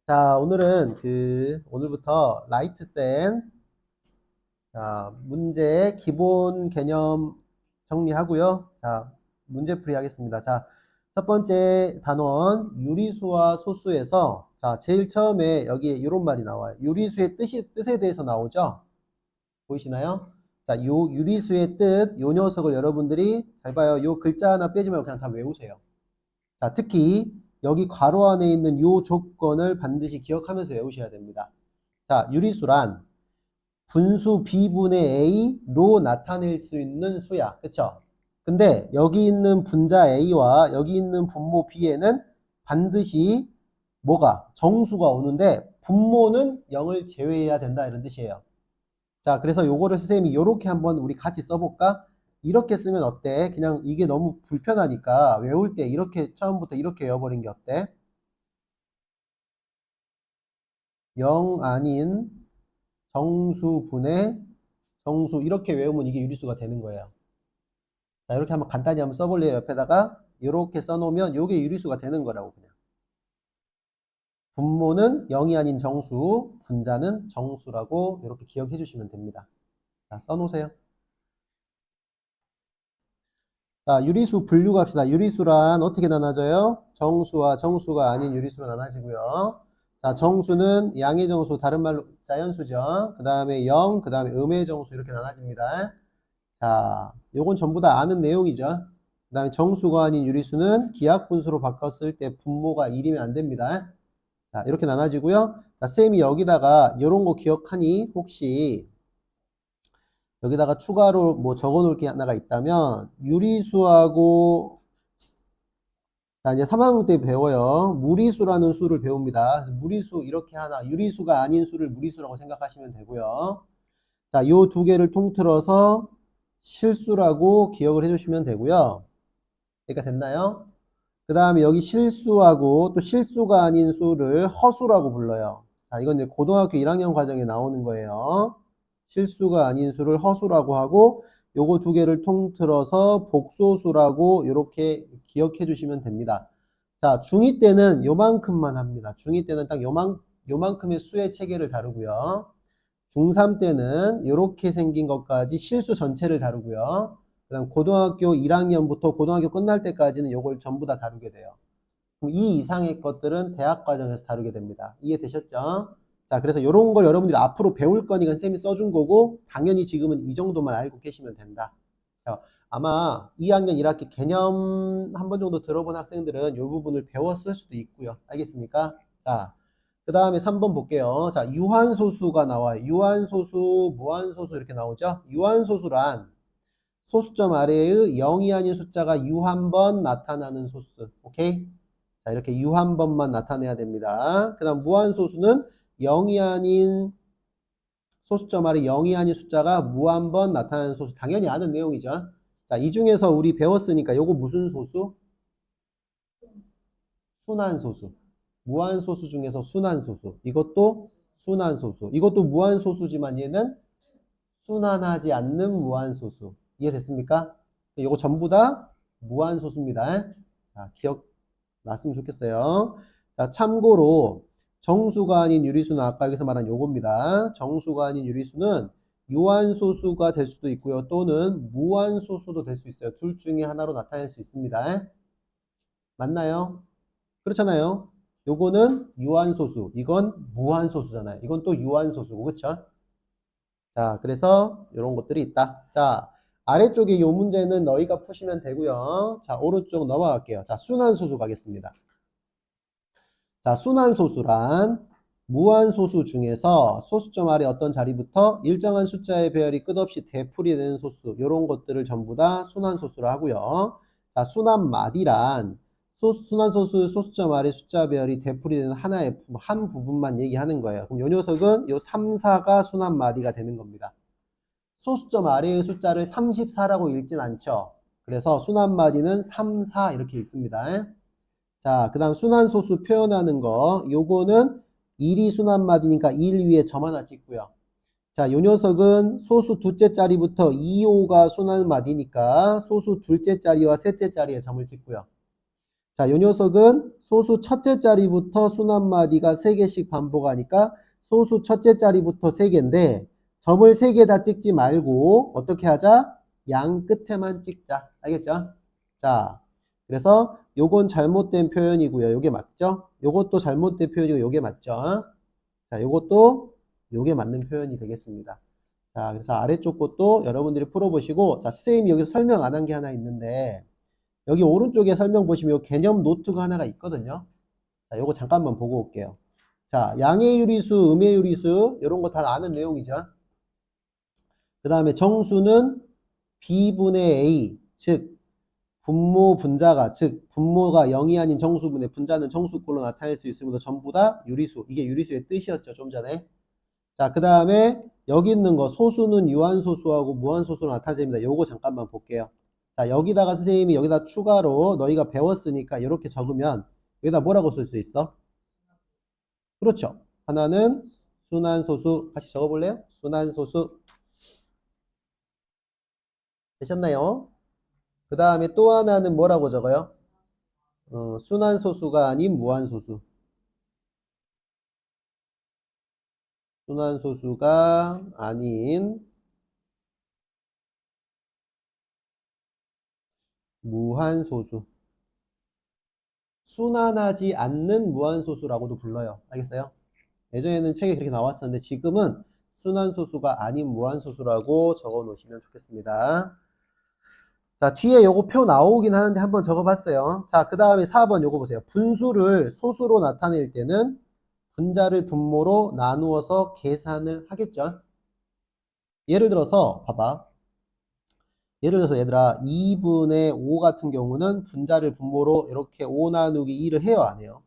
자, 오늘은 오늘부터 라이트센, 자, 문제 기본 개념 정리하고요. 자, 문제풀이 하겠습니다. 자, 첫 번째 단원, 유리수와 소수에서, 자, 제일 처음에 여기 이런 말이 나와요. 유리수의 뜻에 대해서 나오죠? 보이시나요? 자, 요 유리수의 뜻, 요 녀석을 여러분들이 잘 봐요. 요 글자 하나 빼지 말고 그냥 다 외우세요. 자, 특히 여기 괄호 안에 있는 요 조건을 반드시 기억하면서 외우셔야 됩니다. 자, 유리수란 분수 b분의 a로 나타낼 수 있는 수야. 그쵸? 근데 여기 있는 분자 a와 여기 있는 분모 b에는 반드시 뭐가? 정수가 오는데 분모는 0을 제외해야 된다 이런 뜻이에요. 자, 그래서 요거를 선생님이 요렇게 한번 우리 같이 써볼까? 이렇게 쓰면 어때? 그냥 이게 너무 불편하니까 외울 때 이렇게 처음부터 이렇게 외워버린 게 어때? 0 아닌 정수분의 정수 이렇게 외우면 이게 유리수가 되는 거예요. 자, 이렇게 한번 간단히 한번 써볼래요. 옆에다가 이렇게 써놓으면 이게 유리수가 되는 거라고 그냥. 분모는 0이 아닌 정수, 분자는 정수라고 이렇게 기억해 주시면 됩니다. 자, 써놓으세요. 자, 유리수 분류 갑시다. 유리수란 어떻게 나눠져요? 정수와 정수가 아닌 유리수로 나눠지고요. 자, 정수는 양의 정수, 다른 말로 자연수죠. 그 다음에 0, 그 다음에 음의 정수 이렇게 나눠집니다. 자, 요건 전부 다 아는 내용이죠. 그 다음에 정수가 아닌 유리수는 기하분수로 바꿨을 때 분모가 1이면 안 됩니다. 자, 이렇게 나눠지고요. 자, 쌤이 여기다가 요런 거 기억하니? 혹시 여기다가 추가로 뭐 적어 놓을 게 하나가 있다면 유리수하고 자, 이제 3학년 때 배워요. 무리수라는 수를 배웁니다. 무리수 이렇게 하나, 유리수가 아닌 수를 무리수라고 생각하시면 되고요. 자, 요 두 개를 통틀어서 실수라고 기억을 해주시면 되고요. 그러니까 됐나요? 그 다음에 여기 실수하고 또 실수가 아닌 수를 허수라고 불러요. 자, 이건 이제 고등학교 1학년 과정에 나오는 거예요. 실수가 아닌 수를 허수라고 하고 요거 두 개를 통틀어서 복소수라고 이렇게 기억해 주시면 됩니다. 자, 중2 때는 요만큼만 합니다. 중2 때는 딱 요만큼의 수의 체계를 다루고요. 중3 때는 이렇게 생긴 것까지 실수 전체를 다루고요. 그 다음 고등학교 1학년부터 고등학교 끝날 때까지는 이걸 전부 다 다루게 돼요. 그럼 이 이상의 것들은 대학 과정에서 다루게 됩니다. 이해되셨죠? 자, 그래서 이런 걸 여러분들이 앞으로 배울 거니까 쌤이 써준 거고 당연히 지금은 이 정도만 알고 계시면 된다. 자, 아마 2학년 1학기 개념 한 번 정도 들어본 학생들은 이 부분을 배웠을 수도 있고요. 알겠습니까? 자, 그 다음에 3번 볼게요. 자, 유한소수가 나와요. 유한소수, 무한소수 이렇게 나오죠? 유한소수란 소수점 아래의 0이 아닌 숫자가 유 한 번 나타나는 소수. 오케이? 자, 이렇게 유 한 번만 나타내야 됩니다. 그 다음 무한소수는 0이 아닌 소수점 아래 0이 아닌 숫자가 무 한 번 나타나는 소수. 당연히 아는 내용이죠. 자, 이 중에서 우리 배웠으니까 요거 무슨 소수? 순환소수. 무한소수 중에서 순환소수. 이것도 순환소수. 이것도 무한소수지만 얘는 순환하지 않는 무한소수. 이해됐습니까? 이거 전부 다 무한소수입니다. 자, 기억 났으면 좋겠어요. 자, 참고로 정수가 아닌 유리수는 아까 여기서 말한 요겁니다. 정수가 아닌 유리수는 유한소수가 될 수도 있고요. 또는 무한소수도 될 수 있어요. 둘 중에 하나로 나타낼 수 있습니다. 맞나요? 그렇잖아요. 요거는 유한소수, 이건 무한소수잖아요. 이건 또 유한소수고, 그쵸? 자, 그래서 이런 것들이 있다. 자, 아래쪽에 요 문제는 너희가 푸시면 되고요. 자, 오른쪽 넘어갈게요. 자, 순환소수 가겠습니다. 자, 순환소수란 무한소수 중에서 소수점 아래 어떤 자리부터 일정한 숫자의 배열이 끝없이 되풀이 되는 소수, 이런 것들을 전부 다 순환소수라 하고요. 자, 순환마디란 순환소수 소수점 아래 숫자 배열이 되풀이 되는 한 부분만 얘기하는 거예요. 그럼 요 녀석은 요 3, 4가 순환마디가 되는 겁니다. 소수점 아래의 숫자를 34라고 읽진 않죠. 그래서 순환마디는 3, 4 이렇게 읽습니다. 자, 그 다음 순환소수 표현하는 거. 요거는 1이 순환마디니까 1 위에 점 하나 찍고요. 자, 요 녀석은 소수 두째 자리부터 2, 5가 순환마디니까 소수 둘째 자리와 셋째 자리에 점을 찍고요. 자, 요 녀석은 소수 첫째 자리부터 순 한 마디가 3개씩 반복하니까 소수 첫째 자리부터 3개인데 점을 3개 다 찍지 말고 어떻게 하자? 양 끝에만 찍자. 알겠죠? 자, 그래서 요건 잘못된 표현이고요. 요게 맞죠? 요것도 잘못된 표현이고 요게 맞죠? 자, 요것도 요게 맞는 표현이 되겠습니다. 자, 그래서 아래쪽 것도 여러분들이 풀어보시고, 자, 선생님이 여기서 설명 안 한 게 하나 있는데, 여기 오른쪽에 설명 보시면 요 개념 노트가 하나가 있거든요. 자, 요거 잠깐만 보고 올게요. 자, 양의 유리수, 음의 유리수, 요런 거 다 아는 내용이죠. 그 다음에 정수는 B분의 A, 즉, 분모 분자가, 즉, 분모가 0이 아닌 정수분의 분자는 정수꼴로 나타낼 수 있으므로 전부 다 유리수. 이게 유리수의 뜻이었죠, 좀 전에. 자, 그 다음에 여기 있는 거 소수는 유한소수하고 무한소수로 나타집니다. 요거 잠깐만 볼게요. 자, 여기다가 선생님이 여기다 추가로 너희가 배웠으니까 이렇게 적으면 여기다 뭐라고 쓸 수 있어? 그렇죠. 하나는 순환소수. 같이 적어볼래요? 순환소수. 되셨나요? 그 다음에 또 하나는 뭐라고 적어요? 순환소수가 아닌 무한소수. 순환소수가 아닌 무한소수. 순환하지 않는 무한소수라고도 불러요. 알겠어요? 예전에는 책에 그렇게 나왔었는데 지금은 순환소수가 아닌 무한소수라고 적어 놓으시면 좋겠습니다. 자, 뒤에 요거 표 나오긴 하는데 한번 적어 봤어요. 자, 그 다음에 4번 요거 보세요. 분수를 소수로 나타낼 때는 분자를 분모로 나누어서 계산을 하겠죠. 예를 들어서 봐봐. 예를 들어서 얘들아 2분의 5 같은 경우는 분자를 분모로 이렇게 5 나누기 2를 해요, 안 해요?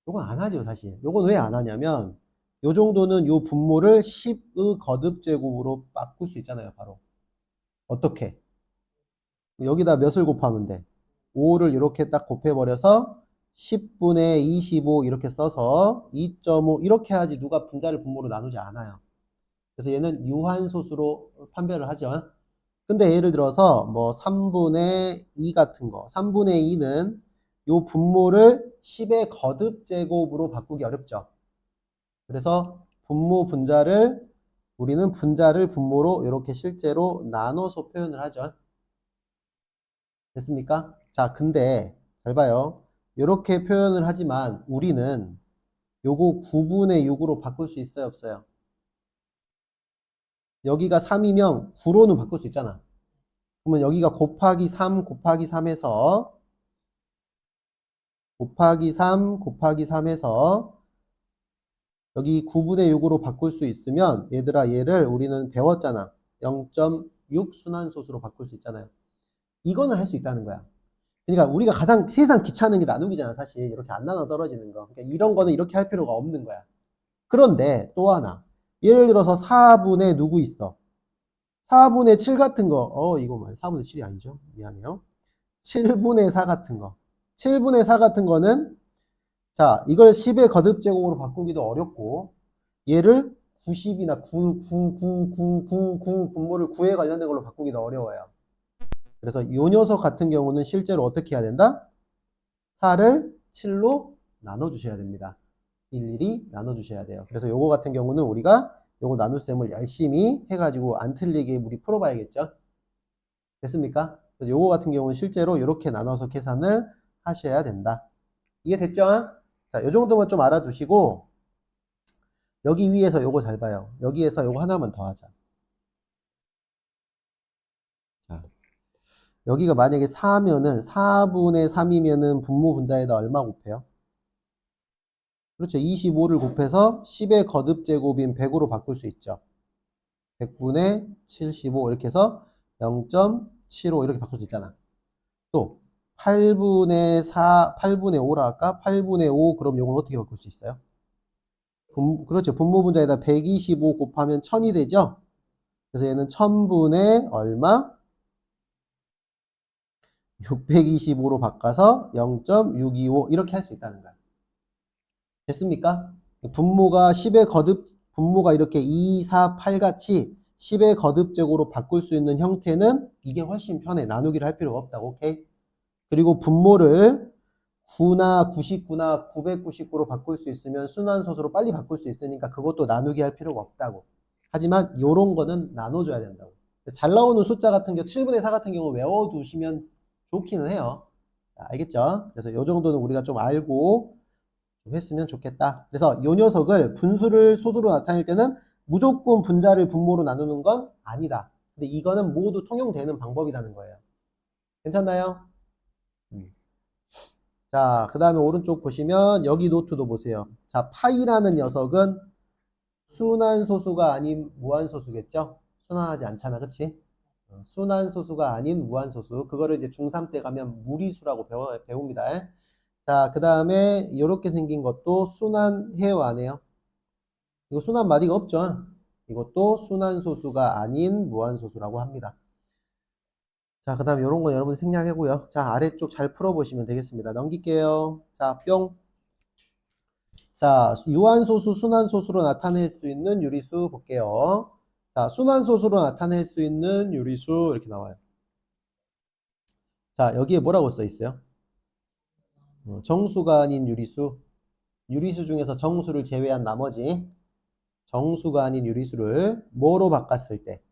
요건 안 하죠, 사실. 요건 왜 안 하냐면 요 정도는 요 분모를 10의 거듭제곱으로 바꿀 수 있잖아요, 바로. 어떻게? 여기다 몇을 곱하면 돼? 5를 이렇게 딱 곱해버려서 10분의 25 이렇게 써서 2.5 이렇게 하지 누가 분자를 분모로 나누지 않아요. 그래서 얘는 유한소수로 판별을 하죠. 근데 예를 들어서 뭐 3분의 2 같은 거 3분의 2는 요 분모를 10의 거듭제곱으로 바꾸기 어렵죠. 그래서 분모 분자를 우리는 분자를 분모로 이렇게 실제로 나눠서 표현을 하죠. 됐습니까? 자, 근데 잘 봐요. 이렇게 표현을 하지만 우리는 요거 9분의 6으로 바꿀 수 있어요, 없어요? 여기가 3이면 9로는 바꿀 수 있잖아. 그러면 여기가 곱하기 3 곱하기 3에서 곱하기 3 곱하기 3에서 여기 9분의 6으로 바꿀 수 있으면 얘들아 얘를 우리는 배웠잖아. 0.6 순환소수로 바꿀 수 있잖아요. 이거는 할 수 있다는 거야. 그러니까 우리가 가장 세상 귀찮은 게 나누기잖아, 사실. 이렇게 안 나눠 떨어지는 거. 그러니까 이런 거는 이렇게 할 필요가 없는 거야. 그런데 또 하나. 예를 들어서 4분의 누구 있어? 4분의 7 같은 거. 이거 4분의 7이 아니죠. 미안해요. 7분의 4 같은 거. 7분의 4 같은 거는 자, 이걸 10의 거듭제곱으로 바꾸기도 어렵고 얘를 90이나 9 분모를 9에 관련된 걸로 바꾸기도 어려워요. 그래서 이 녀석 같은 경우는 실제로 어떻게 해야 된다? 4를 7로 나눠주셔야 됩니다. 일일이 나눠주셔야 돼요. 그래서 요거 같은 경우는 우리가 요거 나눗셈을 열심히 해가지고 안 틀리게 우리 풀어봐야겠죠? 됐습니까? 그래서 요거 같은 경우는 실제로 이렇게 나눠서 계산을 하셔야 된다. 이게 됐죠? 자, 요 정도만 좀 알아두시고 여기 위에서 요거 잘 봐요. 여기에서 요거 하나만 더 하자. 자, 여기가 만약에 4면은 4분의 3이면은 분모 분자에다 얼마 곱해요? 그렇죠. 25를 곱해서 10의 거듭제곱인 100으로 바꿀 수 있죠. 100분의 75 이렇게 해서 0.75 이렇게 바꿀 수 있잖아. 또 8분의 4, 8분의 5라 할까? 8분의 5 그럼 이건 어떻게 바꿀 수 있어요? 그렇죠. 분모 분자에다 125 곱하면 1000이 되죠. 그래서 얘는 1000분의 얼마? 625로 바꿔서 0.625 이렇게 할 수 있다는 거야. 됐습니까? 분모가 10의 거듭, 분모가 이렇게 2, 4, 8 같이 10의 거듭제곱으로 바꿀 수 있는 형태는 이게 훨씬 편해. 나누기를 할 필요가 없다고, 오케이? 그리고 분모를 9나 99나 999로 바꿀 수 있으면 순환소수로 빨리 바꿀 수 있으니까 그것도 나누기 할 필요가 없다고. 하지만 요런 거는 나눠줘야 된다고. 잘 나오는 숫자 같은 경우 7분의 4 같은 경우 외워두시면 좋기는 해요. 자, 알겠죠? 그래서 요 정도는 우리가 좀 알고 좀 했으면 좋겠다. 그래서 요 녀석을 분수를 소수로 나타낼 때는 무조건 분자를 분모로 나누는 건 아니다. 근데 이거는 모두 통용되는 방법이라는 거예요. 괜찮나요? 자, 그 다음에 오른쪽 보시면 여기 노트도 보세요. 자, 파이라는 녀석은 순환소수가 아닌 무한소수겠죠? 순환하지 않잖아, 그치? 순환소수가 아닌 무한소수. 그거를 이제 중3 때 가면 무리수라고 배웁니다. 자, 그 다음에 이렇게 생긴 것도 순환해요, 안 해요? 이거 순환 마디가 없죠? 이것도 순환소수가 아닌 무한소수라고 합니다. 자, 그 다음에 이런 거 여러분 생략하고요. 자, 아래쪽 잘 풀어보시면 되겠습니다. 넘길게요. 자, 뿅. 자, 유한소수, 순환소수로 나타낼 수 있는 유리수 볼게요. 자, 순환소수로 나타낼 수 있는 유리수 이렇게 나와요. 자, 여기에 뭐라고 써 있어요? 정수가 아닌 유리수. 유리수 중에서 정수를 제외한 나머지 정수가 아닌 유리수를 뭐로 바꿨을 때?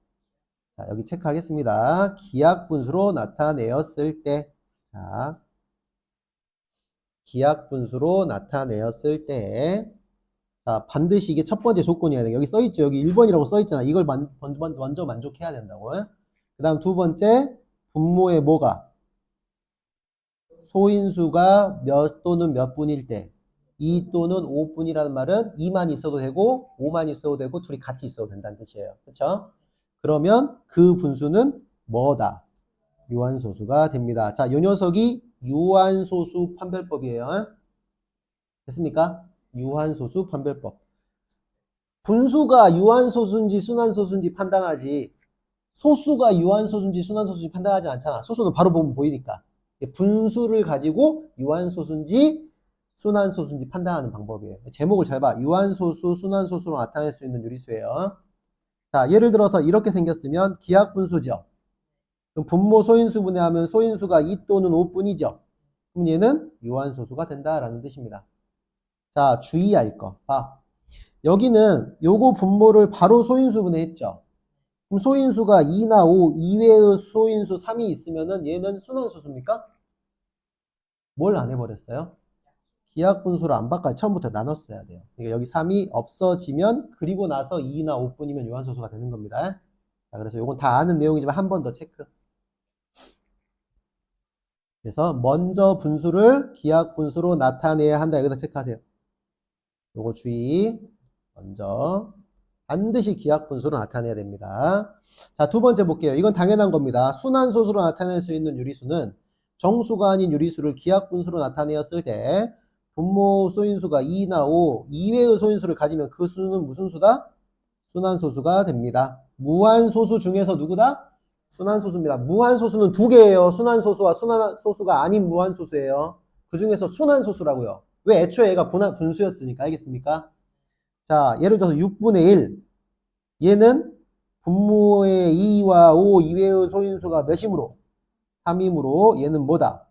자, 여기 체크하겠습니다. 기하분수로 나타내었을 때. 자, 기하분수로 나타내었을 때. 자, 반드시 이게 첫 번째 조건이어야 돼. 여기 써있죠. 여기 1번이라고 써있잖아. 이걸 먼저 만족해야 된다고. 그 다음 두 번째, 분모의 뭐가? 소인수가 몇 또는 몇 분일 때. 2 또는 5분이라는 말은 2만 있어도 되고 5만 있어도 되고 둘이 같이 있어도 된다는 뜻이에요. 그렇죠? 그러면 그 분수는 뭐다? 유한소수가 됩니다. 자, 요 녀석이 유한소수 판별법이에요. 됐습니까? 유한소수 판별법. 분수가 유한소수인지 순환소수인지 판단하지 소수가 유한소수인지 순환소수인지 판단하지 않잖아. 소수는 바로 보면 보이니까. 분수를 가지고 유한소수인지 순환소수인지 판단하는 방법이에요. 제목을 잘 봐. 유한소수, 순환소수로 나타낼 수 있는 유리수예요. 자, 예를 들어서 이렇게 생겼으면 기하분수죠. 그럼 분모 소인수 분해하면 소인수가 2 또는 5뿐이죠. 그럼 얘는 유한소수가 된다라는 뜻입니다. 자, 주의할 거. 봐. 여기는 요거 분모를 바로 소인수 분해했죠. 그럼 소인수가 2나 5 이외의 소인수 3이 있으면은 얘는 순환소수입니까? 뭘 안 해버렸어요? 기하분수를 안 바꿔 처음부터 나눴어야 돼요. 그러니까 여기 3이 없어지면 그리고 나서 2나 5뿐이면 유한소수가 되는 겁니다. 자, 그래서 요건 다 아는 내용이지만 한 번 더 체크. 그래서 먼저 분수를 기하분수로 나타내야 한다. 여기다 체크하세요. 요거 주의. 먼저 반드시 기하분수로 나타내야 됩니다. 자, 두 번째 볼게요. 이건 당연한 겁니다. 순환소수로 나타낼 수 있는 유리수는 정수가 아닌 유리수를 기하분수로 나타내었을 때 분모 소인수가 2나 5 이외의 소인수를 가지면 그 수는 무슨 수다? 순환소수가 됩니다. 무한소수 중에서 누구다? 순환소수입니다. 무한소수는 두 개예요. 순환소수와 순환소수가 아닌 무한소수예요. 그 중에서 순환소수라고요. 왜? 애초에 얘가 분수였으니까. 알겠습니까? 자, 예를 들어서 6분의 1. 얘는 분모의 2와 5 이외의 소인수가 몇이므로? 3이므로 얘는 뭐다?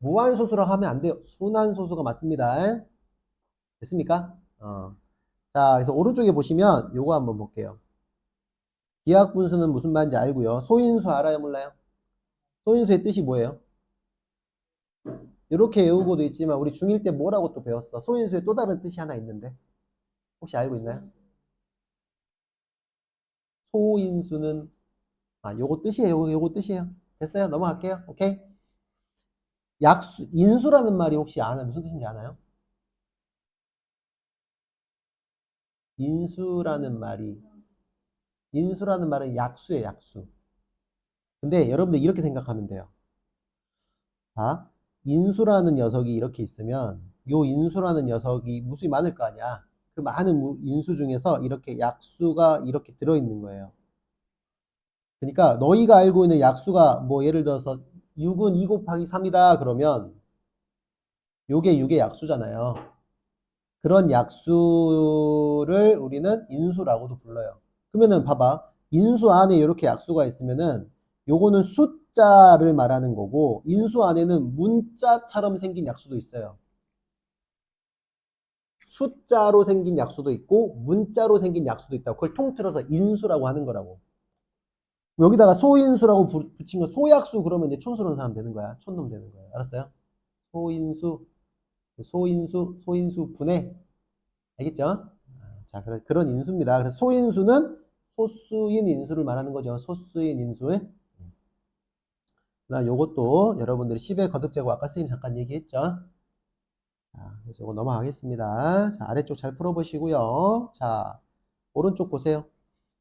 무한소수라고 하면 안 돼요. 순환소수가 맞습니다. 됐습니까? 자, 그래서 오른쪽에 보시면 요거 한번 볼게요. 기하분수는 무슨 말인지 알고요. 소인수 알아요, 몰라요? 소인수의 뜻이 뭐예요? 이렇게 외우고도 있지만 우리 중1 때 뭐라고 또 배웠어? 소인수의 또 다른 뜻이 하나 있는데 혹시 알고 있나요? 소인수는 요거 뜻이에요. 요거 뜻이에요. 됐어요? 넘어갈게요. 오케이? 약수, 인수라는 말이 혹시 아나요? 무슨 뜻인지 아나요? 인수라는 말은 약수예요, 약수. 근데 여러분들 이렇게 생각하면 돼요. 자, 인수라는 녀석이 이렇게 있으면 요 인수라는 녀석이 무수히 많을 거 아니야. 그 많은 인수 중에서 이렇게 약수가 이렇게 들어있는 거예요. 그러니까 너희가 알고 있는 약수가 뭐 예를 들어서 6은 2 곱하기 3이다 그러면 요게 6의 약수잖아요. 그런 약수를 우리는 인수라고도 불러요. 그러면은 봐봐. 인수 안에 이렇게 약수가 있으면은 요거는 숫자 숫자를 말하는 거고 인수 안에는 문자처럼 생긴 약수도 있어요. 숫자로 생긴 약수도 있고 문자로 생긴 약수도 있다고. 그걸 통틀어서 인수라고 하는 거라고. 여기다가 소인수라고 붙인 거 소약수 그러면 이제 촌스러운 사람 되는 거야. 촌놈 되는 거야. 알았어요? 소인수, 소인수 분해. 알겠죠? 자, 그런 인수입니다. 그래서 소인수는 소수인 인수를 말하는 거죠. 소수인 인수. 나 요것도 여러분들이 10의 거듭제곱 아까 선생님 잠깐 얘기했죠. 자, 그래서 이거 넘어가겠습니다. 자, 아래쪽 잘 풀어보시고요. 자, 오른쪽 보세요.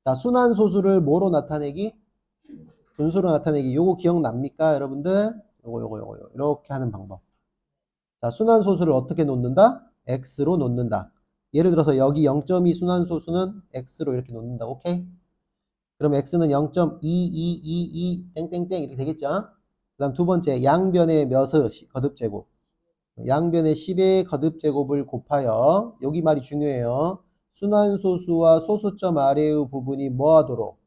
자, 순환소수를 뭐로 나타내기? 분수로 나타내기. 요거 기억납니까, 여러분들? 요거. 이렇게 하는 방법. 자, 순환소수를 어떻게 놓는다? x로 놓는다. 예를 들어서 여기 0.2 순환소수는 x로 이렇게 놓는다. 오케이? 그럼 x는 0.2222 땡땡땡 이렇게 되겠죠? 그 다음 두 번째, 양변의 몇의 거듭제곱. 양변의 10의 거듭제곱을 곱하여, 여기 말이 중요해요. 순환소수와 소수점 아래의 부분이 뭐하도록?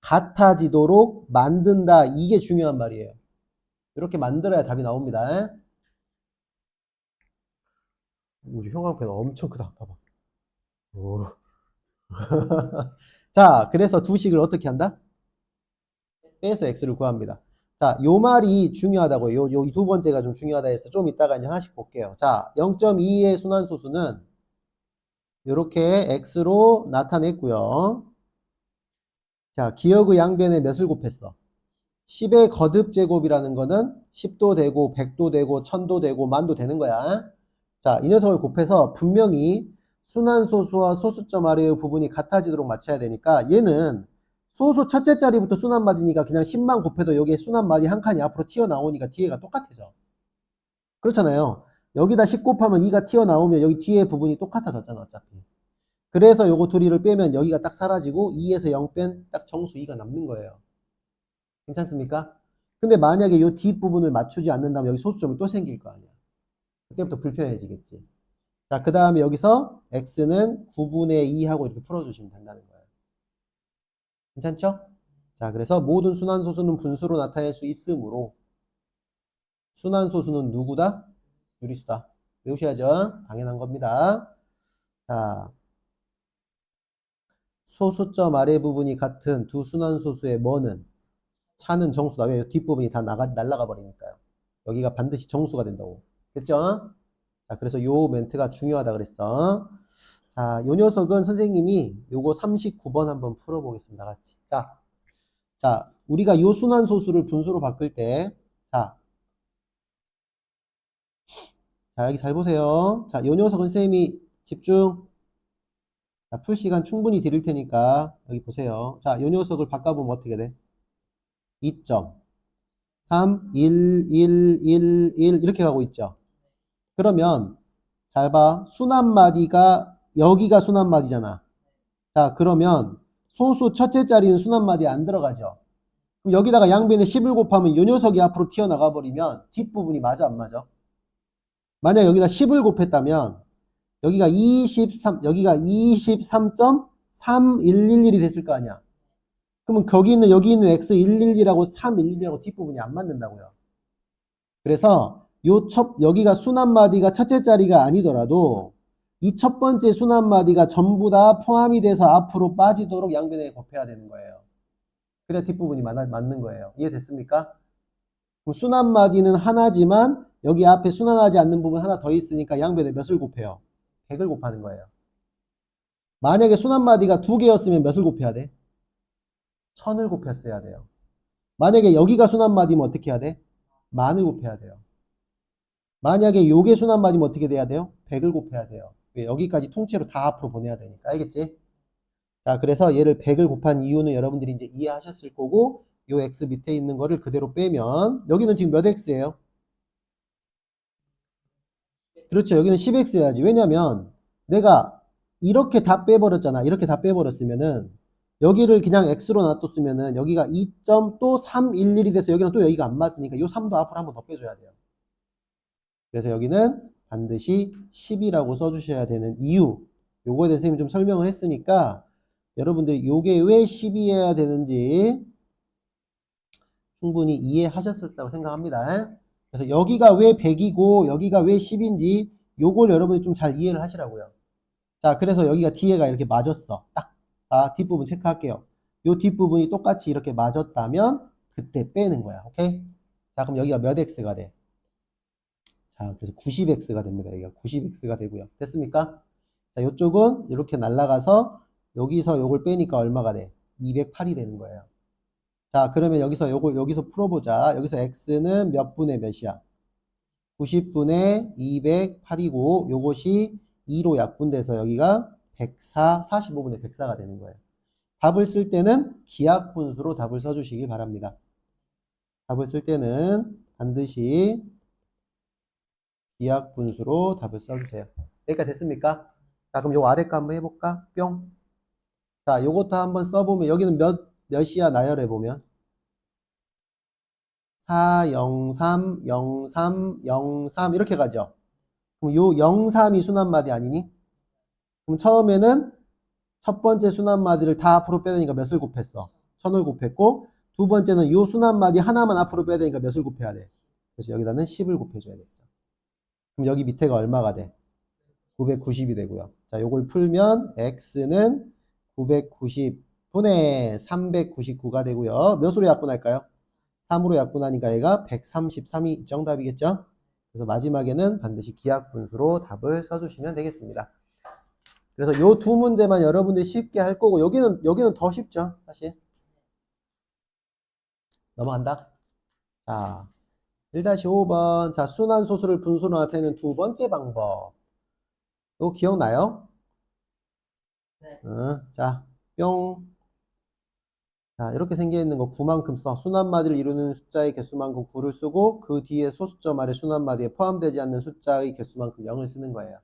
같아지도록 만든다. 이게 중요한 말이에요. 이렇게 만들어야 답이 나옵니다. 우리 형광펜 엄청 크다. 봐봐. 오. 자, 그래서 두 식을 어떻게 한다? 빼서 x를 구합니다. 자, 요 말이 중요하다고요. 요 두 번째가 좀 중요하다 해서 좀 이따가 이제 하나씩 볼게요. 자, 0.2의 순환소수는 이렇게 x로 나타냈고요. 자, 기억의 양변에 몇을 곱했어? 10의 거듭제곱이라는 거는 10도 되고 100도 되고 1000도 되고 만도 되는 거야. 자, 이 녀석을 곱해서 분명히 순환소수와 소수점 아래의 부분이 같아지도록 맞춰야 되니까 얘는 소수 첫째 자리부터 순환마디니까 그냥 10만 곱해도 여기에 순환마디 한 칸이 앞으로 튀어나오니까 뒤에가 똑같아져. 그렇잖아요. 여기다 10 곱하면 2가 튀어나오면 여기 뒤에 부분이 똑같아졌잖아 어차피. 그래서 요거 둘이를 빼면 여기가 딱 사라지고 2에서 0 뺀 딱 정수 2가 남는 거예요. 괜찮습니까? 근데 만약에 요 뒷부분을 맞추지 않는다면 여기 소수점이 또 생길 거 아니야. 그때부터 불편해지겠지. 자, 그 다음에 여기서 x는 9분의 2 하고 이렇게 풀어주시면 된다는 거예요. 괜찮죠? 자, 그래서 모든 순환소수는 분수로 나타낼 수 있으므로 순환소수는 누구다? 유리수다. 외우셔야죠. 당연한 겁니다. 자, 소수점 아래 부분이 같은 두 순환소수의 뭐는? 차는 정수다. 왜? 뒷부분이 다 날아가 버리니까요. 여기가 반드시 정수가 된다고. 됐죠? 자, 그래서 요 멘트가 중요하다 그랬어. 자, 요 녀석은 선생님이 요거 39번 한번 풀어보겠습니다. 같이. 자, 우리가 요 순환소수를 분수로 바꿀 때, 자, 여기 잘 보세요. 자, 요 녀석은 쌤이 집중. 자, 풀 시간 충분히 드릴 테니까, 여기 보세요. 자, 요 녀석을 바꿔보면 어떻게 돼? 2.3, 1, 1, 1, 1, 이렇게 가고 있죠. 그러면, 잘 봐. 순환마디가, 여기가 순환마디잖아. 자, 그러면, 소수 첫째 자리는 순환마디에 안 들어가죠. 그럼 여기다가 양변에 10을 곱하면 요 녀석이 앞으로 튀어나가 버리면 뒷부분이 맞아, 안 맞아? 만약 여기다 10을 곱했다면 여기가 23, 여기가 23.3111이 됐을 거 아니야. 그러면 여기 있는 x111이라고 311이라고 뒷부분이 안 맞는다고요. 그래서 여기가 순환마디가 첫째 자리가 아니더라도 이 첫 번째 순환마디가 전부 다 포함이 돼서 앞으로 빠지도록 양변에 곱해야 되는 거예요. 그래야 뒷부분이 맞는 거예요. 이해됐습니까? 그럼 순환마디는 하나지만 여기 앞에 순환하지 않는 부분 하나 더 있으니까 양변에 몇을 곱해요? 100을 곱하는 거예요. 만약에 순환마디가 두 개였으면 몇을 곱해야 돼? 1000을 곱했어야 돼요. 만약에 여기가 순환마디면 어떻게 해야 돼? 10,000을 곱해야 돼요. 만약에 요게 순환마디면 어떻게 돼야 돼요? 100을 곱해야 돼요. 왜? 여기까지 통째로 다 앞으로 보내야 되니까. 알겠지? 자, 그래서 얘를 100을 곱한 이유는 여러분들이 이제 이해하셨을 거고, 요 x 밑에 있는 거를 그대로 빼면, 여기는 지금 몇 x예요? 그렇죠. 여기는 10x여야지. 왜냐면 내가 이렇게 다 빼버렸잖아. 이렇게 다 빼버렸으면은 여기를 그냥 x로 놔뒀으면은 여기가 2.311이 돼서 여기랑 또 여기가 안 맞으니까 요 3도 앞으로 한 번 더 빼줘야 돼요. 그래서 여기는 반드시 10이라고 써주셔야 되는 이유. 요거에 대해서 선생님이 좀 설명을 했으니까 여러분들이 요게 왜 10이어야 되는지 충분히 이해하셨을 거라고 생각합니다. 그래서 여기가 왜 100이고 여기가 왜 10인지 요걸 여러분이 좀 잘 이해를 하시라고요. 자, 그래서 여기가 뒤에가 이렇게 맞았어. 딱. 아, 뒷부분 체크할게요. 요 뒷부분이 똑같이 이렇게 맞았다면 그때 빼는 거야. 오케이? 자, 그럼 여기가 몇 x가 돼? 자, 그래서 90x가 됩니다. 여기가 90x가 되고요. 됐습니까? 자, 요쪽은 이렇게 날아가서 여기서 요걸 빼니까 얼마가 돼? 208이 되는 거예요. 자, 그러면 여기서 요거 여기서 풀어보자. 여기서 x는 몇 분의 몇이야? 90분의 208이고 요것이 2로 약분돼서 여기가 104, 45분의 104가 되는 거예요. 답을 쓸 때는 기하분수로 답을 써주시기 바랍니다. 답을 쓸 때는 반드시 기하분수로 답을 써주세요. 여기까지 됐습니까? 자, 그럼 요 아래 거 한번 해볼까? 뿅. 자, 요것도 한번 써보면 여기는 몇이야 나열해보면 4, 0, 3, 0, 3, 0, 3 이렇게 가죠. 그럼 요 0, 3이 순환마디 아니니? 그럼 처음에는 첫 번째 순환마디를 다 앞으로 빼야 되니까 몇을 곱했어? 1000을 곱했고 두 번째는 요 순환마디 하나만 앞으로 빼야 되니까 몇을 곱해야 돼? 그래서 여기다는 10을 곱해줘야겠죠. 그럼 여기 밑에가 얼마가 돼? 990이 되고요. 자, 요걸 풀면 x는 990분의 399가 되고요. 몇으로 약분할까요? 3으로 약분하니까 얘가 133이 정답이겠죠? 그래서 마지막에는 반드시 기하분수로 답을 써주시면 되겠습니다. 그래서 요 두 문제만 여러분들이 쉽게 할 거고 여기는 더 쉽죠, 사실. 넘어간다. 자, 1-5번. 자, 순환소수를 분수로 나타내는 두 번째 방법. 이거 기억나요? 네. 자, 뿅. 자, 이렇게 생겨있는 거 9만큼 써. 순환마디를 이루는 숫자의 개수만큼 9를 쓰고 그 뒤에 소수점 아래 순환마디에 포함되지 않는 숫자의 개수만큼 0을 쓰는 거예요.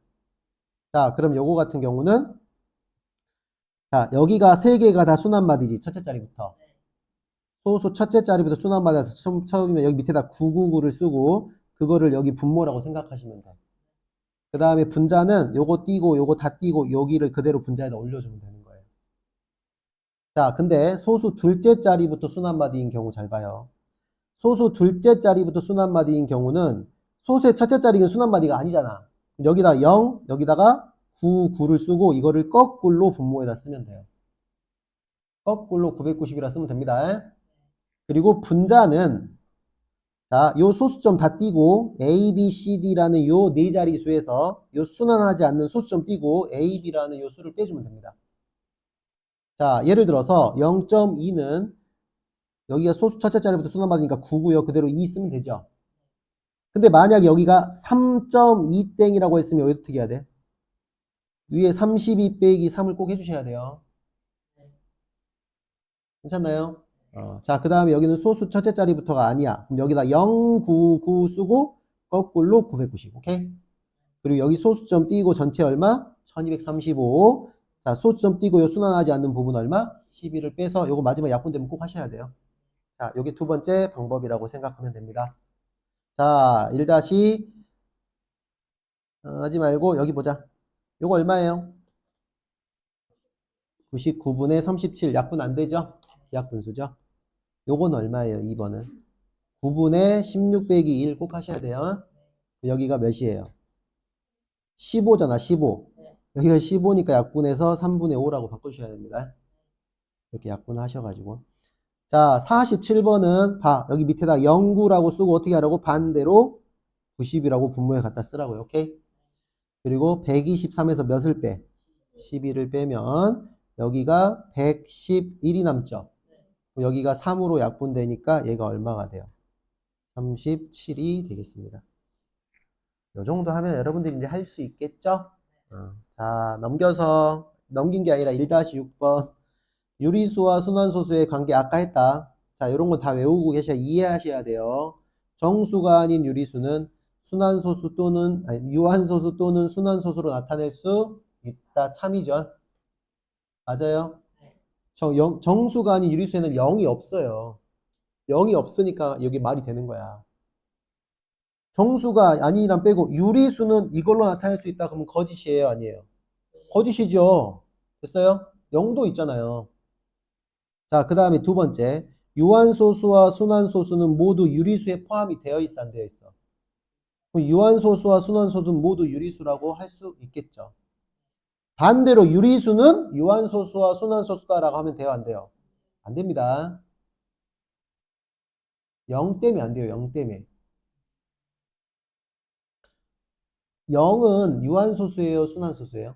자, 그럼 요거 같은 경우는 자, 여기가 세 개가 다 순환마디지. 첫째 자리부터. 소수 첫째 자리부터 순환마디에서 처음이면 여기 밑에다 999를 쓰고 그거를 여기 분모라고 생각하시면 돼. 그 다음에 분자는 요거 띄고 요거 다 띄고 여기를 그대로 분자에다 올려주면 되는 거예요. 자, 근데 소수 둘째 자리부터 순환마디인 경우 잘 봐요. 소수 둘째 자리부터 순환마디인 경우는 소수의 첫째 자리는 순환마디가 아니잖아. 여기다 0, 여기다가 9, 9를 쓰고 이거를 거꾸로 분모에다 쓰면 돼요. 거꾸로 990이라 쓰면 됩니다. 그리고 분자는 자, 요 소수점 다 띄고 A, B, C, D라는 요 네 자리 수에서 요 순환하지 않는 소수점 띄고 A, B라는 요 수를 빼주면 됩니다. 자, 예를 들어서 0.2는 여기가 소수 첫째 자리부터 순환받으니까 9고요. 그대로 2 쓰면 되죠. 근데 만약 여기가 3.2땡이라고 했으면 여기 어떻게 해야 돼? 위에 32 빼기 3을 꼭 해주셔야 돼요. 괜찮나요? 자, 그 다음에 여기는 소수 첫째 자리부터가 아니야. 그럼 여기다 099 쓰고 거꾸로 990. 오케이? 그리고 여기 소수점 띄고 전체 얼마? 1235. 자, 소수점 띄고 요 순환하지 않는 부분 얼마? 12를 빼서 요거 마지막 약분되면 꼭 하셔야 돼요. 자, 요게 두 번째 방법이라고 생각하면 됩니다. 자, 1 하지 말고 여기 보자. 요거 얼마예요? 99분의 37 약분 안 되죠? 약분수죠? 요건 얼마예요? 2번은 9분의 16 빼기 1 꼭 하셔야 돼요. 여기가 몇이에요? 15잖아 15. 여기가 15니까 약분해서 3분의 5라고 바꾸셔야 됩니다. 이렇게 약분하셔가지고 자 47번은 봐 여기 밑에다 09라고 쓰고 어떻게 하라고? 반대로 90이라고 분모에 갖다 쓰라고요. 오케이? 그리고 123에서 몇을 빼? 12를 빼면 여기가 111이 남죠. 여기가 3으로 약분되니까 얘가 얼마가 돼요? 37이 되겠습니다. 요 정도 하면 여러분들이 이제 할 수 있겠죠? 자, 넘긴 게 아니라 1-6번. 유리수와 순환소수의 관계 아까 했다. 자, 요런 거 다 외우고 계셔야 이해하셔야 돼요. 정수가 아닌 유리수는 순환소수 또는, 아니, 유한소수 또는 순환소수로 나타낼 수 있다. 참이죠. 맞아요? 정수가 아닌 유리수에는 0이 없어요. 0이 없으니까 여기 말이 되는 거야. 정수가 아니란 빼고 유리수는 이걸로 나타낼 수 있다. 그러면 거짓이에요? 아니에요? 거짓이죠. 됐어요? 0도 있잖아요. 자, 그 다음에 두 번째. 유한소수와 순환소수는 모두 유리수에 포함이 되어 있어, 안 되어 있어? 그럼 유한소수와 순환소수는 모두 유리수라고 할 수 있겠죠. 반대로 유리수는 유한소수와 순환소수다라고 하면 돼요, 안 돼요? 안 됩니다. 0 때문에 안 돼요, 0 때문에. 0은 유한소수예요, 순환소수예요?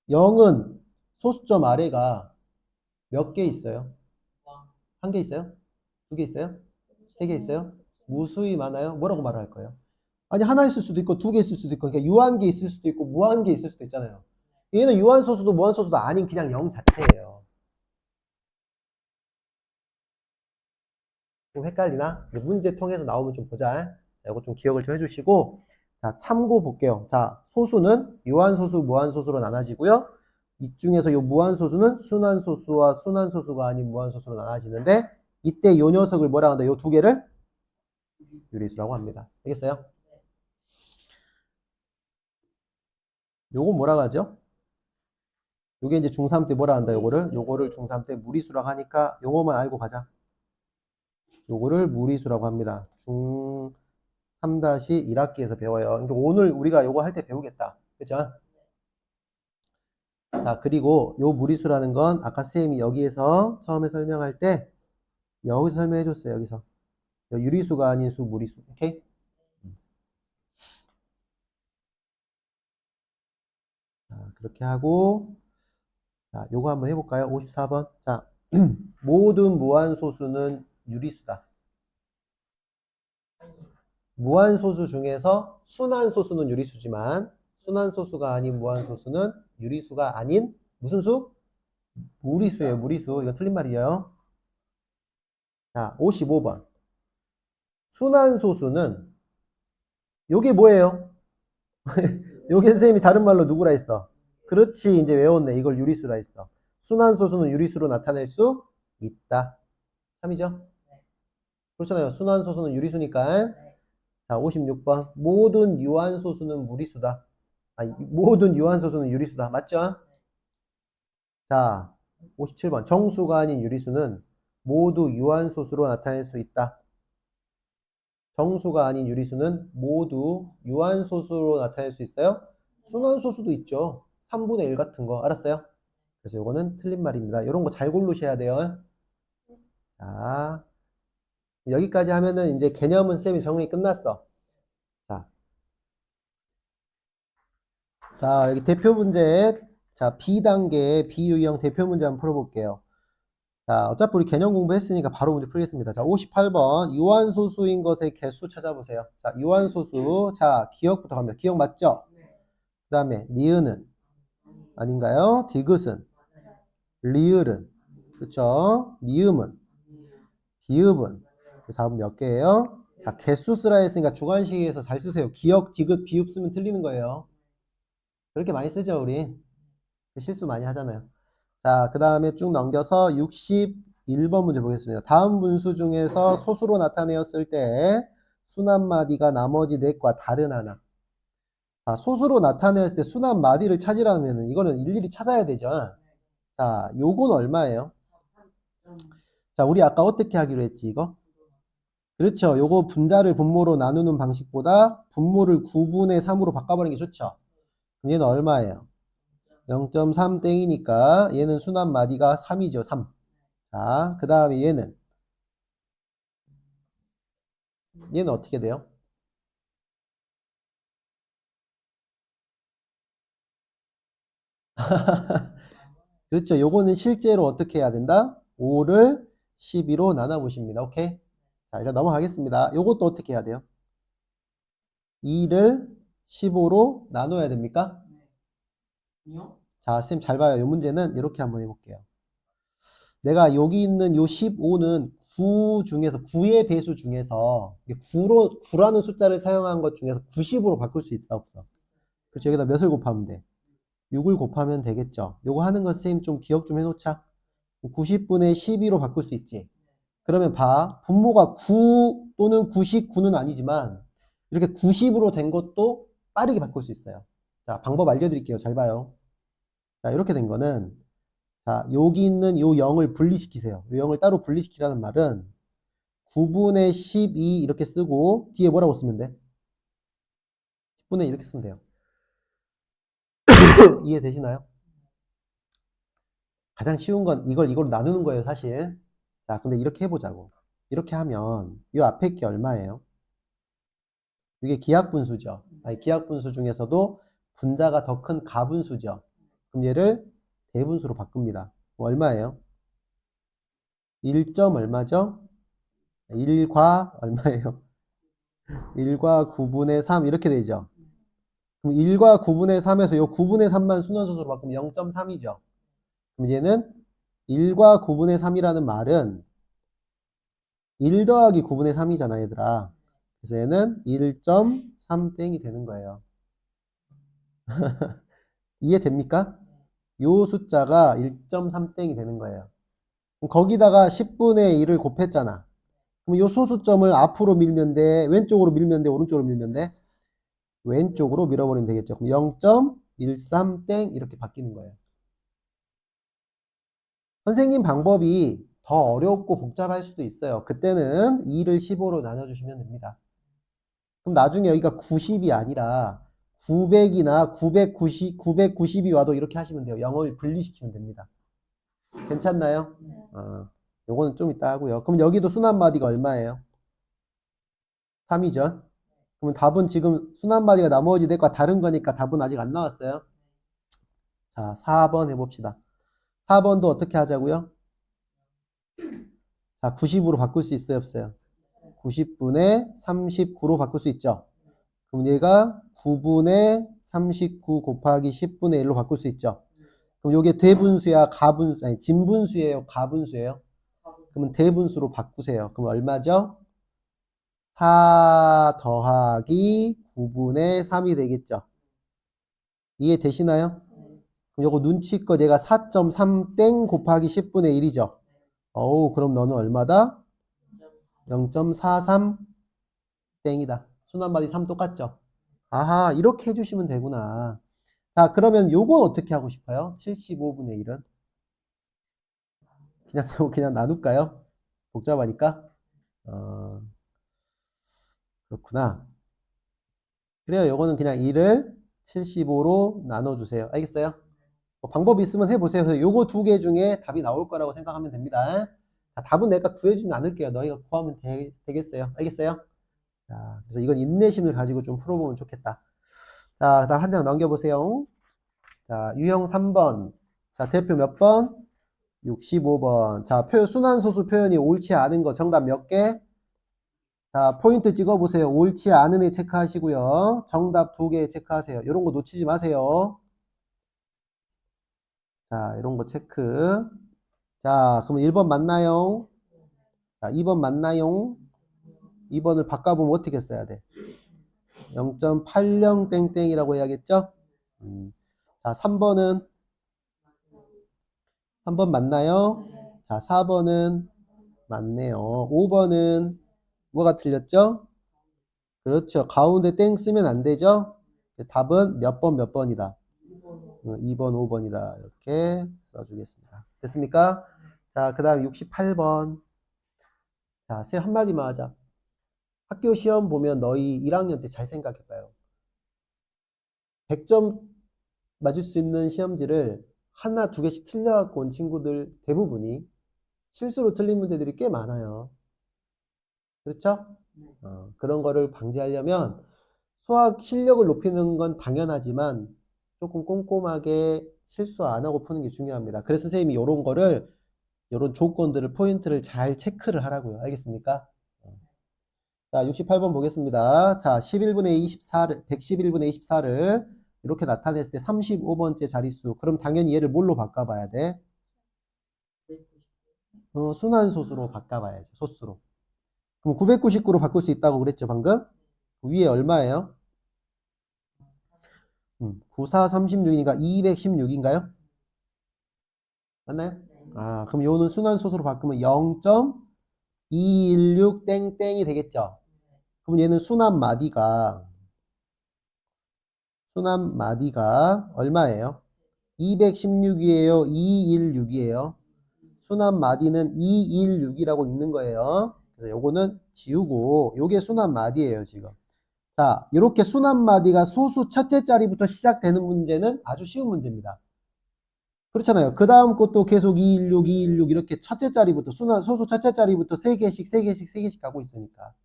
0은 소수점 아래가 몇 개 있어요? 한 개 있어요? 두 개 있어요? 세 개 있어요? 무수히 많아요? 뭐라고 말할 거예요? 아니, 하나 있을 수도 있고, 두 개 있을 수도 있고, 그러니까 유한계 있을 수도 있고, 무한계 있을 수도 있잖아요. 얘는 유한소수도 무한소수도 아닌 그냥 0 자체예요. 좀 헷갈리나? 이제 문제 통해서 나오면 좀 보자. 자, 이거 좀 기억을 좀 해주시고, 자, 참고 볼게요. 자, 소수는 유한소수, 무한소수로 나눠지고요. 이 중에서 이 무한소수는 순환소수와 순환소수가 아닌 무한소수로 나눠지는데, 이때 요 녀석을 뭐라 한다? 요 두 개를 유리수라고 합니다. 알겠어요? 요거 뭐라 하죠? 요게 이제 중3 때 뭐라 한다? 요거를 중3 때 무리수라고 하니까 요거만 알고 가자. 요거를 무리수라고 합니다. 중 3-1학기에서 배워요. 그러니까 오늘 우리가 요거 할 때 배우겠다. 그죠? 자, 그리고 요 무리수라는 건 아까 쌤이 여기에서 처음에 설명할 때 여기서 설명해 줬어요. 여기서. 요 유리수가 아닌 수 무리수. 오케이? 자, 그렇게 하고 자, 요거 한번 해볼까요? 54번. 자, 모든 무한소수는 유리수다. 무한소수 중에서 순환소수는 유리수지만 순환소수가 아닌 무한소수는 유리수가 아닌 무슨 수? 무리수예요. 무리수. 이거 틀린 말이에요. 자, 55번. 순환소수는 요게 뭐예요? 요게 선생님이 다른 말로 누구라 했어? 그렇지. 이제 외웠네. 이걸 유리수라 했어. 순환소수는 유리수로 나타낼 수 있다. 3이죠? 그렇잖아요. 순환소수는 유리수니까. 자, 56번. 모든 유한소수는 무리수다. 아니, 모든 유한소수는 유리수다. 맞죠? 자, 57번. 정수가 아닌 유리수는 모두 유한소수로 나타낼 수 있다. 정수가 아닌 유리수는 모두 유한소수로 나타낼 수 있어요? 순환소수도 있죠. 3분의 1 같은 거. 알았어요? 그래서 이거는 틀린 말입니다. 이런 거 잘 고르셔야 돼요. 자, 여기까지 하면은 이제 개념은 쌤이 정리 끝났어. 자, 자, 여기 대표 문제. 자, B단계 비유형 대표 문제 한번 풀어볼게요. 자, 어차피 우리 개념 공부했으니까 바로 문제 풀겠습니다. 자, 58번. 유한소수인 것의 개수 찾아보세요. 자, 유한소수. 자, 기억부터 갑니다. 기억 맞죠? 그 다음에, 니은은? 아닌가요? 디귿은? 리을은? 그쵸? 미음은? 비읍은? 그 답은 몇 개예요? 자, 개수 쓰라 했으니까 주관식에서 잘 쓰세요. 기억, 디귿, 비읍 쓰면 틀리는 거예요. 그렇게 많이 쓰죠, 우리? 실수 많이 하잖아요. 자, 그 다음에 쭉 넘겨서 61번 문제 보겠습니다. 다음 분수 중에서 소수로 나타내었을 때 순한 마디가 나머지 넷과 다른 하나. 자, 소수로 나타내었을 때 순한 마디를 찾으려면 이거는 일일이 찾아야 되죠. 자, 요건 얼마예요? 자, 우리 아까 어떻게 하기로 했지, 이거? 그렇죠. 요거 분자를 분모로 나누는 방식보다 분모를 9분의 3으로 바꿔버리는 게 좋죠. 그럼 얘는 얼마예요? 0.3 땡이니까 얘는 순한 마디가 3이죠. 3. 자, 그 다음에 얘는 어떻게 돼요? 그렇죠. 요거는 실제로 어떻게 해야 된다? 5를 12로 나눠보십니다. 오케이? 자, 일단 넘어가겠습니다. 요것도 어떻게 해야 돼요? 2를 15로 나눠야 됩니까? 자, 쌤 잘 봐요. 요 문제는 이렇게 한번 해볼게요. 내가 여기 있는 요 15는 9 중에서 9의 배수 중에서 9라는 숫자를 사용한 것 중에서 90으로 바꿀 수 있다 없어? 그렇죠. 여기다 몇을 곱하면 돼? 6을 곱하면 되겠죠. 요거 하는 건 쌤 좀 기억 좀 해놓자. 90분의 12로 바꿀 수 있지. 그러면 봐. 분모가 9 또는 99는 아니지만 이렇게 90으로 된 것도 빠르게 바꿀 수 있어요. 자, 방법 알려드릴게요. 잘 봐요. 자, 이렇게 된 거는 자, 여기 있는 요 0을 분리시키세요. 요 0을 따로 분리시키라는 말은 9분의 12 이렇게 쓰고 뒤에 뭐라고 쓰면 돼? 10분의 이렇게 쓰면 돼요. 이해되시나요? 가장 쉬운 건 이걸 나누는 거예요, 사실. 자, 근데 이렇게 해보자고. 이렇게 하면 이 앞에 게 얼마예요? 이게 기하분수죠. 아니, 기하분수 중에서도 분자가 더 큰 가분수죠. 그럼 얘를 대분수로 바꿉니다. 뭐 얼마예요? 1점 얼마죠? 1과 얼마예요? 1과 9분의 3 이렇게 되죠. 그럼 1과 9분의 3에서 요 9분의 3만 순환소수로 바꾸면 0.3이죠. 그럼 얘는 1과 9분의 3이라는 말은 1 더하기 9분의 3이잖아, 얘들아. 그래서 얘는 1.3땡이 되는 거예요. 이해됩니까? 요 숫자가 1.3땡이 되는 거예요. 그럼 거기다가 10분의 1을 곱했잖아. 그럼 요 소수점을 앞으로 밀면 돼? 왼쪽으로 밀면 돼? 오른쪽으로 밀면 돼? 왼쪽으로 밀어버리면 되겠죠. 그럼 0.13땡 이렇게 바뀌는 거예요. 선생님 방법이 더 어렵고 복잡할 수도 있어요. 그때는 2를 15로 나눠주시면 됩니다. 그럼 나중에 여기가 90이 아니라 900이나 990이 와도 이렇게 하시면 돼요. 0을 분리시키면 됩니다. 괜찮나요? 요거는 좀 이따 하고요. 그럼 여기도 순환마디가 얼마예요? 3이죠. 그러면 답은 지금 순환마디가 나머지 넷과 다른 거니까 답은 아직 안 나왔어요. 자, 4번 해봅시다. 4번도 어떻게 하자고요? 자, 90으로 바꿀 수 있어요, 없어요? 90분의 39로 바꿀 수 있죠. 그럼 얘가 9분의 39 곱하기 10분의 1로 바꿀 수 있죠. 그럼 요게 대분수야, 가분수, 아니, 진분수예요, 가분수예요? 그러면 대분수로 바꾸세요. 그럼 얼마죠? 4 더하기 9분의 3이 되겠죠. 이해되시나요? 그럼 요거 눈치껏 얘가 4.3땡 곱하기 10분의 1이죠. 어우, 그럼 너는 얼마다? 0.43 땡이다. 순환마디 3 똑같죠? 아하, 이렇게 해주시면 되구나. 자, 그러면 요건 어떻게 하고 싶어요? 75분의 1은? 그냥, 그냥 나눌까요? 복잡하니까? 어, 그렇구나. 그래요. 요거는 그냥 1을 75로 나눠주세요. 알겠어요? 뭐 방법이 있으면 해보세요. 그래서 요거 두 개 중에 답이 나올 거라고 생각하면 됩니다. 자, 답은 내가 구해주진 않을게요. 너희가 구하면 되겠어요. 알겠어요? 자, 그래서 이건 인내심을 가지고 좀 풀어보면 좋겠다. 자, 그다음 한 장 넘겨보세요. 자, 유형 3번. 자, 대표 몇 번? 65번. 자, 순환소수 표현이 옳지 않은 거 정답 몇 개? 자, 포인트 찍어보세요. 옳지 않은 애 체크하시고요. 정답 2개 체크하세요. 이런 거 놓치지 마세요. 자, 이런 거 체크. 자, 그럼 1번 맞나요? 자, 2번 맞나요? 2번을 바꿔보면 어떻게 써야 돼? 0.80 땡땡이라고 해야겠죠? 자, 3번 맞나요? 자, 4번은 맞네요. 5번은 뭐가 틀렸죠? 그렇죠. 가운데 땡 쓰면 안 되죠? 답은 몇 번이다? 2번, 5번이다. 이렇게 써주겠습니다. 됐습니까? 자, 그 다음 68번. 자, 쌤 한마디만 하자. 학교 시험 보면 너희 1학년 때 잘 생각해봐요. 100점 맞을 수 있는 시험지를 하나, 두 개씩 틀려갖고 온 친구들 대부분이 실수로 틀린 문제들이 꽤 많아요. 그렇죠? 그런 거를 방지하려면 수학 실력을 높이는 건 당연하지만 조금 꼼꼼하게 실수 안 하고 푸는 게 중요합니다. 그래서 선생님이 이런 거를, 이런 조건들을, 포인트를 잘 체크를 하라고요. 알겠습니까? 자, 68번 보겠습니다. 자, 11분의 24를, 111분의 24를 이렇게 나타냈을 때 35번째 자릿수. 그럼 당연히 얘를 뭘로 바꿔봐야 돼? 순환소수로 바꿔봐야죠. 소수로. 그럼 999로 바꿀 수 있다고 그랬죠, 방금? 위에 얼마예요? 94, 36이니까 216인가요? 맞나요? 아, 그럼 요는 순환소수로 바꾸면 0.216 땡땡이 되겠죠? 그럼 얘는 순환마디가 얼마예요? 216이에요? 216이에요? 순환 마디는 216이라고 읽는 거예요. 그래서 요거는 지우고 요게 순환 마디예요, 지금. 자, 이렇게 순환 마디가 소수 첫째 자리부터 시작되는 문제는 아주 쉬운 문제입니다. 그렇잖아요. 그 다음 것도 계속 216, 216 이렇게 첫째 자리부터 소수 첫째 자리부터 3개씩, 3개씩, 3개씩 가고 있으니까.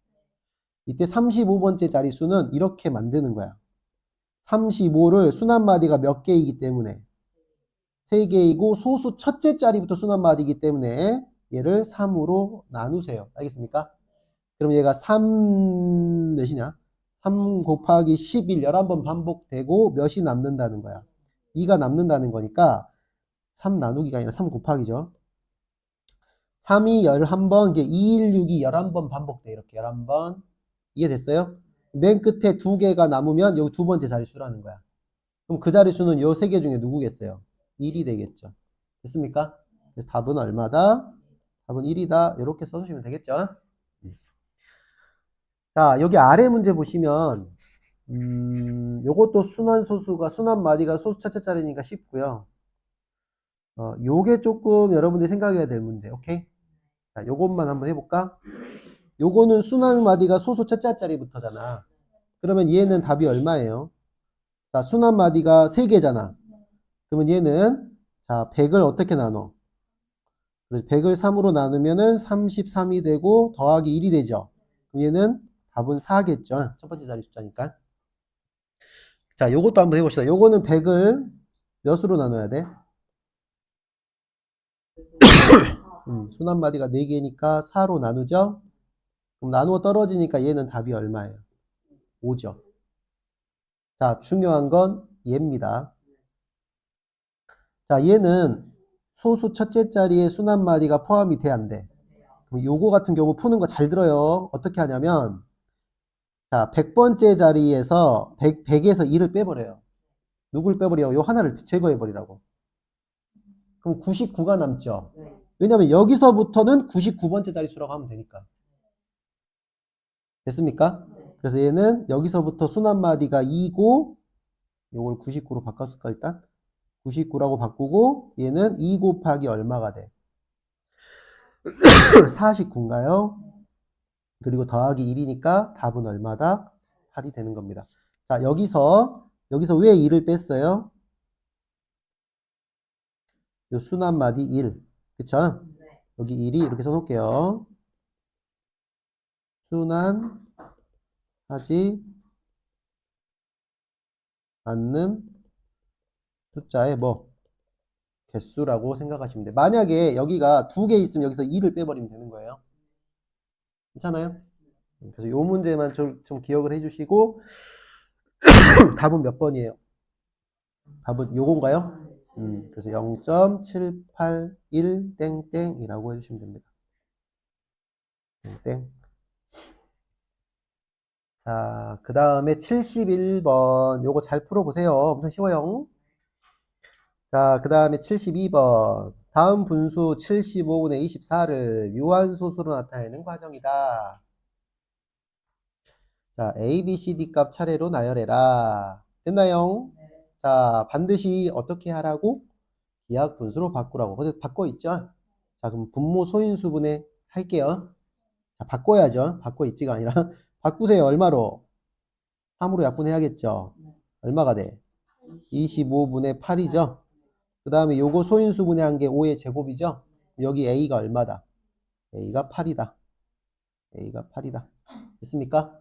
이때 35번째 자릿수는 이렇게 만드는 거야. 35를 순환 마디가 몇 개이기 때문에 3개이고 소수 첫째 자리부터 순환 마디이기 때문에 얘를 3으로 나누세요. 알겠습니까? 그럼 얘가 3 몇이냐? 3 곱하기 11 11번 반복되고 몇이 남는다는 거야. 2가 남는다는 거니까 3 나누기가 아니라 3 곱하기죠. 3이 11번, 이게 216이 11번 반복돼. 이렇게 11번. 이해됐어요? 맨 끝에 2개가 남으면 여기 두 번째 자릿수라는 거야. 그럼 그 자릿수는 요 3개 중에 누구겠어요? 1이 되겠죠. 됐습니까? 그래서 답은 얼마다? 답은 1이다. 이렇게 써주시면 되겠죠. 자, 여기 아래 문제 보시면 요것도 순환 마디가 소수 첫째 자리니까 쉽고요. 요게 조금 여러분들이 생각해야 될 문제. 오케이? 자, 요것만 한번 해볼까? 요거는 순환 마디가 소수 첫째 자리부터잖아. 그러면 얘는 답이 얼마예요? 자, 순환 마디가 3개잖아. 그러면 얘는 자, 100을 어떻게 나눠? 100을 3으로 나누면은 33이 되고 더하기 1이 되죠. 그럼 얘는 답은 4겠죠. 첫 번째 자리 숫자니까. 자, 요것도 한번 해봅시다. 요거는 100을 몇으로 나눠야 돼? 순환 마디가 4개니까 4로 나누죠? 그럼 나누어 떨어지니까 얘는 답이 얼마예요? 5죠. 자, 중요한 건 얘입니다. 자, 얘는 소수 첫째 자리에 순환 마디가 포함이 돼, 안 돼? 그럼 요거 같은 경우 푸는 거 잘 들어요. 어떻게 하냐면, 자, 100번째 자리에서 100에서 2를 빼버려요. 누굴 빼버리라고? 요 하나를 제거해버리라고. 그럼 99가 남죠. 왜냐면 여기서부터는 99번째 자릿수라고 하면 되니까. 됐습니까? 그래서 얘는 여기서부터 순환마디가 2고 요걸 99로 바꿨을까 일단? 99라고 바꾸고 얘는 2 곱하기 얼마가 돼? 49인가요? 그리고 더하기 1이니까 답은 얼마다? 8이 되는 겁니다. 자, 여기서 왜 2를 뺐어요? 요 순환마디 1. 그쵸? 여기 1이 이렇게 써놓을게요. 순환하지 않는 숫자의 뭐 개수라고 생각하시면 돼요. 만약에 여기가 2개 있으면 여기서 2를 빼버리면 되는 거예요. 괜찮아요? 그래서 요 문제만 좀 기억을 해주시고 답은 몇 번이에요? 답은 요건가요? 그래서 0.781 땡땡이라고 해주시면 됩니다. 땡. 자, 그 다음에 71번 요거 잘 풀어보세요. 엄청 쉬워요. 자, 그 다음에 72번. 다음 분수 75분의 24를 유한소수로 나타내는 과정이다. 자, A, B, C, D 값 차례로 나열해라. 됐나요? 자, 반드시 어떻게 하라고? 기하 분수로 바꾸라고. 어제 바꿔 있죠? 자, 그럼 분모 소인수분해 할게요. 자, 바꿔야죠. 바꿔 있지가 아니라. 바꾸세요. 얼마로? 3으로 약분해야겠죠? 얼마가 돼? 25분의 8이죠? 그 다음에 요거 소인수분해한 게 5의 제곱이죠? 여기 A가 얼마다? A가 8이다. A가 8이다. 됐습니까?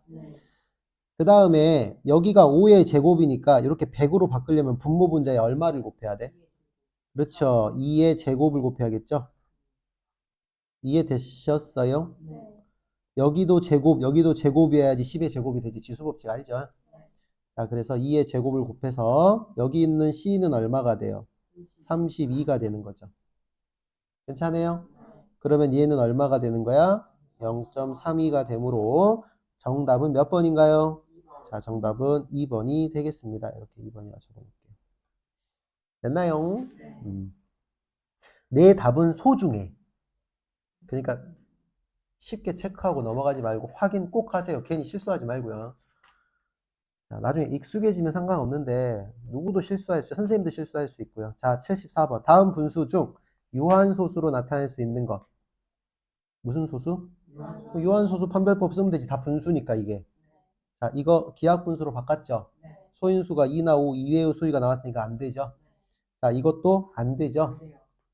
그 다음에 여기가 5의 제곱이니까 이렇게 100으로 바꾸려면 분모 분자에 얼마를 곱해야 돼? 그렇죠. 2의 제곱을 곱해야겠죠? 이해되셨어요? 여기도 제곱이어야지 10의 제곱이 되지. 지수법칙 알죠? 자, 그래서 2의 제곱을 곱해서 여기 있는 C는 얼마가 돼요? 32가 되는 거죠. 괜찮아요? 그러면 얘는 얼마가 되는 거야? 0.32가 되므로 정답은 몇 번인가요? 자, 정답은 2번이 되겠습니다. 이렇게 2번이라 적어놓을게요. 됐나요? 내 답은 소중해. 그러니까 쉽게 체크하고 넘어가지 말고 확인 꼭 하세요. 괜히 실수하지 말고요. 자, 나중에 익숙해지면 상관없는데 누구도 실수할 수, 선생님도 실수할 수 있고요. 자, 74번. 다음 분수 중 유한소수로 나타낼 수 있는 것. 무슨 소수? 유한소수 판별법 쓰면 되지. 다 분수니까 이게. 자, 이거 기하분수로 바꿨죠? 소인수가 2나 5 이외의 소위가 나왔으니까 안 되죠? 자, 이것도 안 되죠?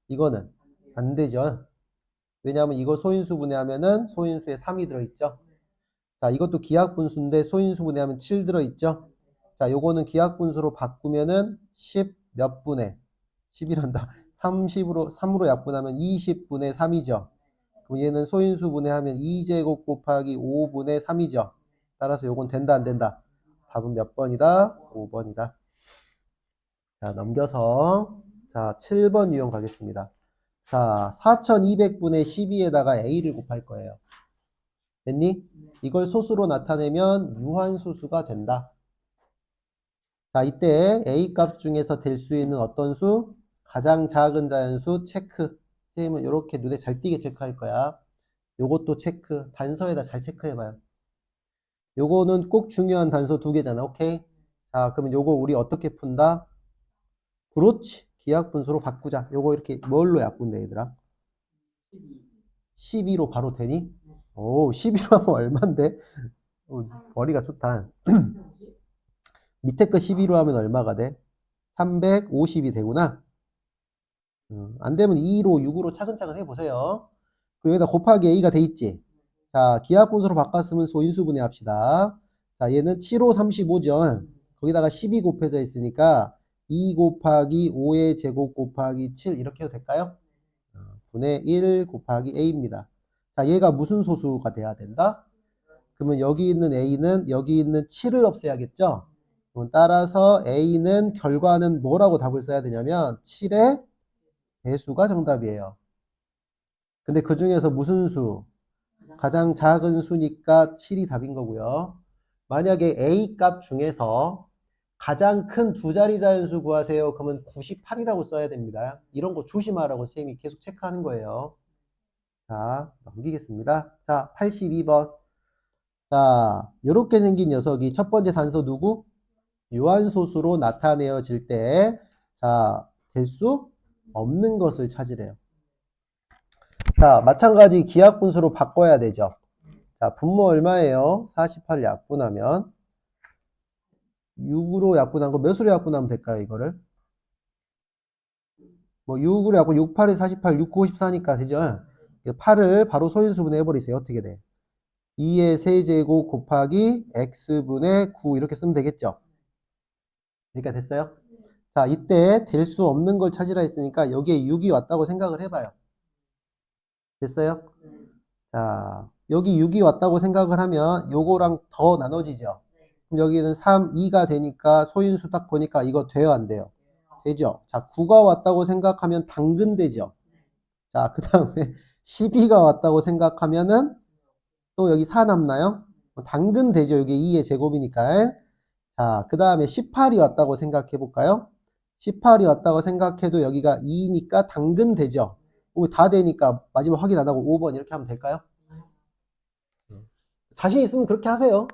이거는 안 되죠? 왜냐하면 이거 소인수 분해하면은 소인수에 3이 들어있죠? 자, 이것도 기하분수인데 소인수 분해하면 7 들어있죠? 자, 요거는 기하분수로 바꾸면은 10 몇 분의 10이란다. 30으로 3으로 약분하면 20분의 3이죠. 그럼 얘는 소인수 분해하면 2제곱 곱하기 5분의 3이죠. 따라서 요건 된다 안 된다. 답은 몇 번이다? 5번이다. 자, 넘겨서 자, 7번 유형 가겠습니다. 자, 4200분의 12에다가 a를 곱할 거예요. 됐니? 이걸 소수로 나타내면 유한소수가 된다. 자, 이때 a 값 중에서 될 수 있는 어떤 수? 가장 작은 자연수 체크. 선생님은 이렇게 눈에 잘 띄게 체크할 거야. 요것도 체크. 단서에다 잘 체크해봐요. 요거는 꼭 중요한 단서 두 개잖아. 오케이? 자, 그러면 요거 우리 어떻게 푼다? 그렇지. 기하분수로 바꾸자. 요거 이렇게 뭘로 약분돼, 얘들아? 12로 바로 되니? 오, 12로 하면 얼만데? 오, 머리가 좋다. 밑에 거 12로 하면 얼마가 돼? 350이 되구나. 안 되면 2로 6으로 차근차근 해보세요. 그 여기다 곱하기 a가 돼 있지? 자, 기하분수로 바꿨으면 소인수분해 합시다. 자, 얘는 7호 35죠. 거기다가 12 곱해져 있으니까 2 곱하기 5의 제곱 곱하기 7 이렇게 해도 될까요? 분의 1 곱하기 a입니다. 자, 얘가 무슨 소수가 돼야 된다? 그러면 여기 있는 a는 여기 있는 7을 없애야겠죠? 그럼 따라서 a는 결과는 뭐라고 답을 써야 되냐면 7의 배수가 정답이에요. 근데 그 중에서 무슨 수? 가장 작은 수니까 7이 답인 거고요. 만약에 A 값 중에서 가장 큰 두 자리 자연수 구하세요. 그러면 98이라고 써야 됩니다. 이런 거 조심하라고 선생님이 계속 체크하는 거예요. 자, 넘기겠습니다. 자, 82번. 자, 이렇게 생긴 녀석이 첫 번째 단서 누구? 유한소수로 나타내어질 때, 자, 될 수 없는 것을 찾으래요. 자, 마찬가지 기하분수로 바꿔야 되죠. 자, 분모 얼마예요? 48을 약분하면 6으로 약분한 거 몇으로 약분하면 될까요, 이거를? 뭐 6으로 약분 6, 8에 48, 6, 9, 54니까 되죠? 8을 바로 소인수분해 해버리세요. 어떻게 돼? 2의 세제곱 곱하기 x분의 9 이렇게 쓰면 되겠죠? 그러니까 됐어요? 자, 이때 될 수 없는 걸 찾으라 했으니까 여기에 6이 왔다고 생각을 해봐요. 됐어요? 자, 여기 6이 왔다고 생각을 하면 요거랑 더 나눠지죠? 그럼 여기는 3, 2가 되니까 소인수 딱 보니까 이거 돼요, 안 돼요? 되죠? 자, 9가 왔다고 생각하면 당근되죠? 자, 그 다음에 12가 왔다고 생각하면은 또 여기 4 남나요? 당근되죠? 이게 2의 제곱이니까. 자, 그 다음에 18이 왔다고 생각해 볼까요? 18이 왔다고 생각해도 여기가 2니까 당근되죠? 다 되니까 마지막 확인 안 하고 5번 이렇게 하면 될까요? 자신 있으면 그렇게 하세요.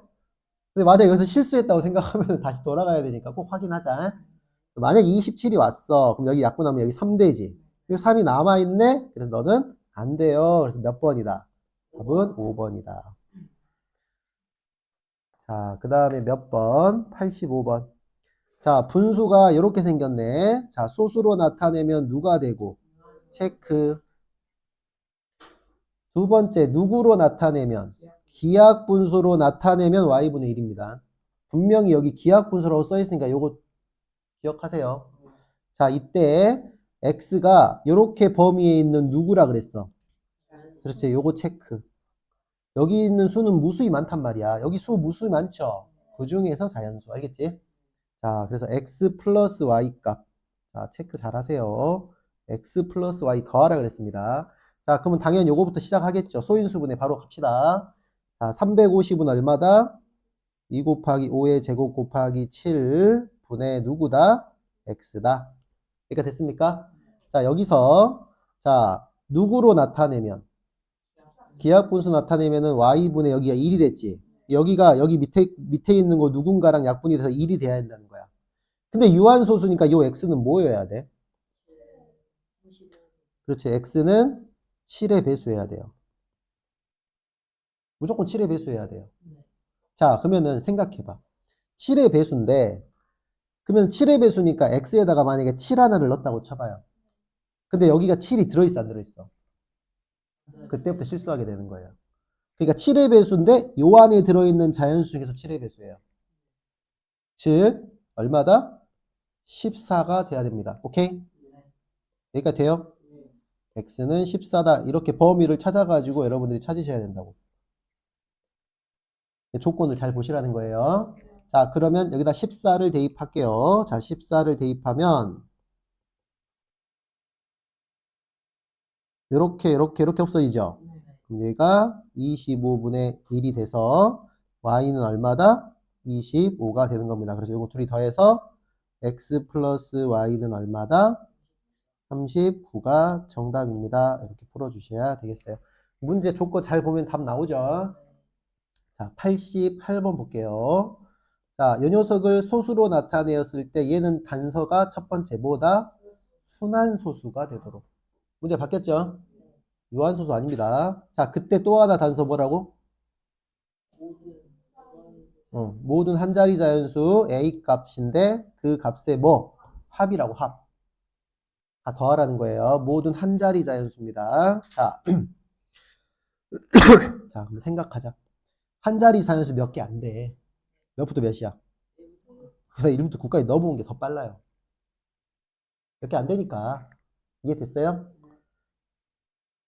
근데 만약에 여기서 실수했다고 생각하면 다시 돌아가야 되니까 꼭 확인하자. 만약에 27이 왔어. 그럼 여기 약분하면 여기 3되지. 여기 3이 남아있네? 그래서 너는 안 돼요. 그래서 몇 번이다? 답은 5번이다. 자, 그 다음에 몇 번? 85번. 자, 분수가 이렇게 생겼네. 자, 소수로 나타내면 누가 되고? 체크. 두 번째, 누구로 나타내면? 기하분수로 나타내면 y분의 1입니다. 분명히 여기 기하분수라고 써있으니까 이거 기억하세요. 자, 이때 x가 이렇게 범위에 있는 누구라 그랬어? 그렇지, 요거 체크. 여기 있는 수는 무수히 많단 말이야. 여기 수 무수히 많죠? 그 중에서 자연수, 알겠지? 자, 그래서 x 플러스 y 값. 자, 체크 잘 하세요. x 플러스 y 더하라 그랬습니다. 자, 그러면 당연히 요거부터 시작하겠죠. 소인수분해 바로 갑시다. 자, 350은 얼마다? 2 곱하기 5의 제곱 곱하기 7 분의 누구다? x다. 그러니까 됐습니까? 자, 여기서 자, 누구로 나타내면 기하분수 나타내면은 y분의 여기가 1이 됐지. 여기 밑에 있는 거 누군가랑 약분이 돼서 1이 돼야 된다는 거야. 근데 유한소수니까 요 x는 뭐여야 돼? 35. 그렇지. x는 7의 배수해야 돼요. 무조건 7의 배수해야 돼요. 네. 자, 그러면은 생각해봐. 7의 배수인데, 그러면 7의 배수니까 x에다가 만약에 7 하나를 넣었다고 쳐봐요. 근데 여기가 7이 들어있어, 안 들어있어? 네. 그때부터 실수하게 되는 거예요. 그러니까 7의 배수인데, 요 안에 들어있는 자연수 중에서 7의 배수예요. 즉, 얼마다? 14가 돼야 됩니다. 오케이? 네. 여기까지 돼요? 네. x는 14다. 이렇게 범위를 찾아가지고 여러분들이 찾으셔야 된다고. 조건을 잘 보시라는 거예요. 자, 그러면 여기다 14를 대입할게요. 자, 14를 대입하면 이렇게 없어지죠. 네. 그럼 얘가 25분의 1이 돼서 y는 얼마다? 25가 되는 겁니다. 그래서 이거 둘이 더해서 x 플러스 y는 얼마다? 39가 정답입니다. 이렇게 풀어주셔야 되겠어요. 문제 조건 잘 보면 답 나오죠. 자, 88번 볼게요. 자, 이 녀석을 소수로 나타내었을 때 얘는 단서가 첫 번째 뭐다? 순환소수가 되도록. 문제 바뀌었죠? 유한소수 아닙니다. 자, 그때 또 하나 단서 뭐라고? 모든 한 자리 자연수 A 값인데 그 값의 뭐? 합이라고 합. 다 더하라는 거예요. 모든 한 자리 자연수입니다. 자, 자, 그럼 생각하자. 한 자리 자연수 몇 개 안 돼. 몇부터 몇이야? 그래서 1부터 9까지 넣어보는 게 더 빨라요. 몇 개 안 되니까. 이해됐어요?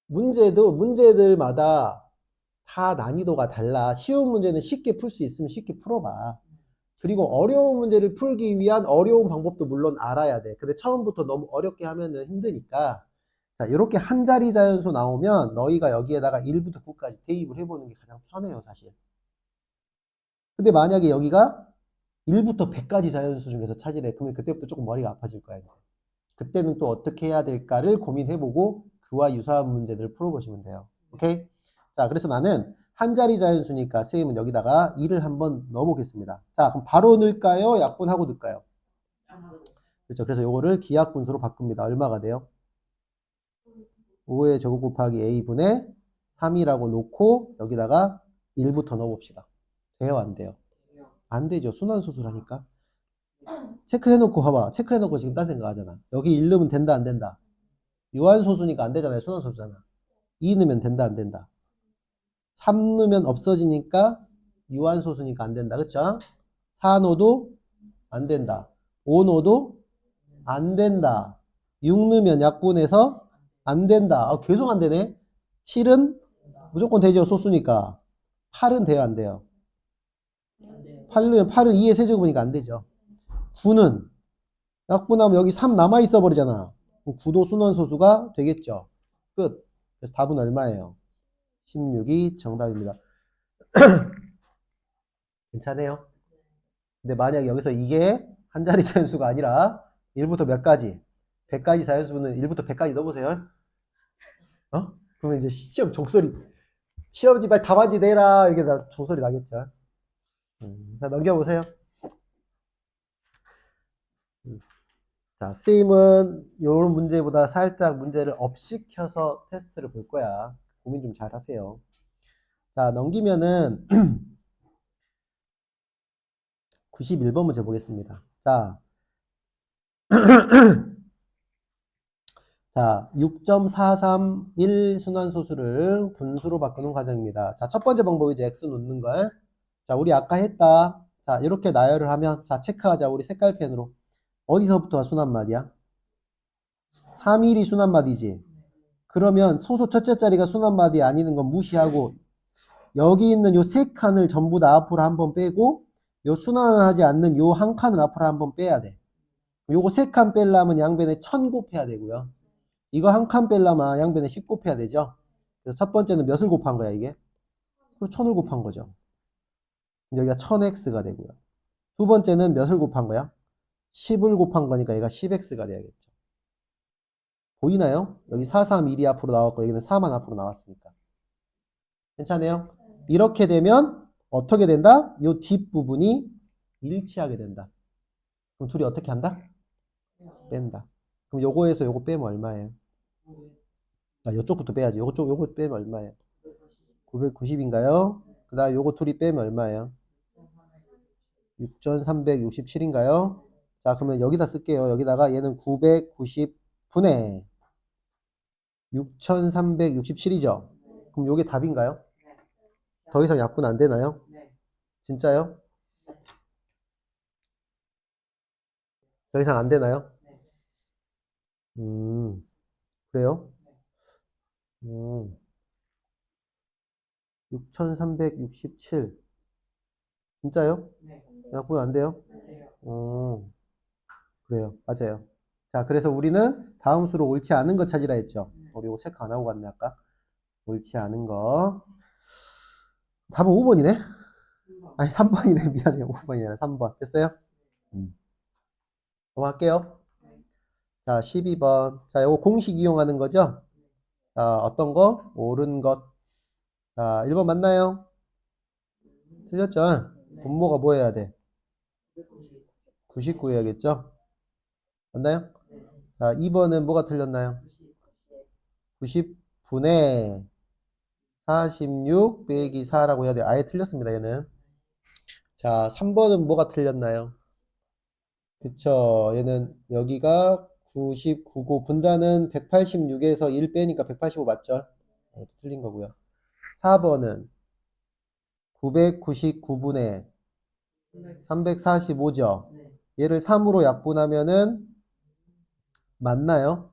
문제들마다 다 난이도가 달라. 쉬운 문제는 쉽게 풀 수 있으면 쉽게 풀어봐. 그리고 어려운 문제를 풀기 위한 어려운 방법도 물론 알아야 돼. 근데 처음부터 너무 어렵게 하면은 힘드니까. 자, 이렇게 한 자리 자연수 나오면 너희가 여기에다가 1부터 9까지 대입을 해보는 게 가장 편해요, 사실. 근데 만약에 여기가 1부터 100까지 자연수 중에서 찾으래. 그러면 그때부터 조금 머리가 아파질 거야, 이제. 그때는 또 어떻게 해야 될까를 고민해보고 그와 유사한 문제들을 풀어보시면 돼요. 오케이? 자, 그래서 나는 한 자리 자연수니까 쌤은 여기다가 2를 한번 넣어보겠습니다. 자, 그럼 바로 넣을까요? 약분하고 넣을까요? 그렇죠. 그래서 요거를 기하분수로 바꿉니다. 얼마가 돼요? 5의 제곱 곱하기 a분의 3이라고 놓고 여기다가 1부터 넣어봅시다. 돼요? 안 돼요? 안 되죠. 순환소수라니까. 체크해놓고 봐봐. 체크해놓고 지금 딴 생각하잖아. 여기 1 넣으면 된다 안 된다? 유한소수니까 안 되잖아요. 순환소수잖아. 2 넣으면 된다 안 된다? 3 넣으면 없어지니까 유한소수니까 안 된다. 그쵸? 4 넣어도 안 된다. 5 넣어도 안 된다. 6 넣으면 약분해서 안 된다. 아, 계속 안 되네. 7은 무조건 되죠. 소수니까. 8은 돼요 안 돼요? 8 넣으면 8은 2의 세제곱이니까 안 되죠. 9는 약분하면 여기 3 남아있어 버리잖아. 9도 순환소수가 되겠죠. 끝. 그래서 답은 얼마예요? 16이 정답입니다. 괜찮아요? 근데 만약 여기서 이게 한 자리 자연수가 아니라 1부터 몇 가지? 100가지 자연수는 1부터 100까지 넣어보세요. 어? 그러면 이제 시험 종소리. 시험지 빨리 답안지 내라. 이렇게 종소리 나겠죠. 자, 넘겨보세요. 자, 쌤은 이런 문제보다 살짝 문제를 업시켜서 테스트를 볼 거야. 고민 좀 잘 하세요. 자, 넘기면은 91번 문제 보겠습니다. 자, 자, 6.431 순환소수를 분수로 바꾸는 과정입니다. 자, 첫 번째 방법이 이제 x 놓는 걸. 자, 우리 아까 했다. 자, 이렇게 나열을 하면, 자, 체크하자. 우리 색깔펜으로. 어디서부터 순환마디야? 3일이 순환마디지. 그러면 소수 첫째 자리가 순환마디 아니는 건 무시하고, 여기 있는 요 세 칸을 전부 다 앞으로 한번 빼고, 요 순환하지 않는 요 한 칸을 앞으로 한번 빼야 돼. 요거 세 칸 빼려면 양변에 1000 곱해야 되고요. 이거 한 칸 빼려면 양변에 10 곱해야 되죠. 그래서 첫 번째는 몇을 곱한 거야, 이게? 그럼 1000을 곱한 거죠. 여기가 1000x가 되고요. 두 번째는 몇을 곱한 거야? 10을 곱한 거니까 얘가 10x가 돼야겠죠. 보이나요? 여기 4, 3, 1이 앞으로 나왔고 여기는 4만 앞으로 나왔으니까. 괜찮아요? 이렇게 되면 어떻게 된다? 요 뒷부분이 일치하게 된다. 그럼 둘이 어떻게 한다? 뺀다. 그럼 요거에서 요거 빼면 얼마예요? 아, 요쪽부터 빼야지. 요거 빼면 얼마예요? 990인가요? 그 다음 요거 둘이 빼면 얼마예요? 6367인가요? 자, 그러면 여기다 쓸게요. 여기다가 얘는 990분의 6367이죠? 그럼 요게 답인가요? 더 이상 약분 안 되나요? 진짜요? 더 이상 안 되나요? 그래요? 음, 6367. 진짜요? 약분 안 돼요? 그래요. 맞아요. 자, 그래서 우리는 다음 수로 옳지 않은 거 찾으라 했죠. 우리 이거 체크 안 하고 갔네, 아까. 옳지 않은 거. 답은 5번이네? 아니, 3번이네. 미안해요. 5번이 아니라 3번. 됐어요? 넘어갈게요. 자, 12번. 자, 요거 공식 이용하는 거죠? 자, 어떤 거? 옳은 것. 자, 1번 맞나요? 틀렸죠? 분모가 뭐 해야 돼? 99 해야겠죠? 맞나요? 자, 2번은 뭐가 틀렸나요? 90분의 46 빼기 4라고 해야 돼. 아예 틀렸습니다, 얘는. 자, 3번은 뭐가 틀렸나요? 그쵸. 얘는 여기가 99고 분자는 186에서 1 빼니까 185 맞죠? 틀린 거고요. 4번은 999분의 345죠. 얘를 3으로 약분하면은 맞나요?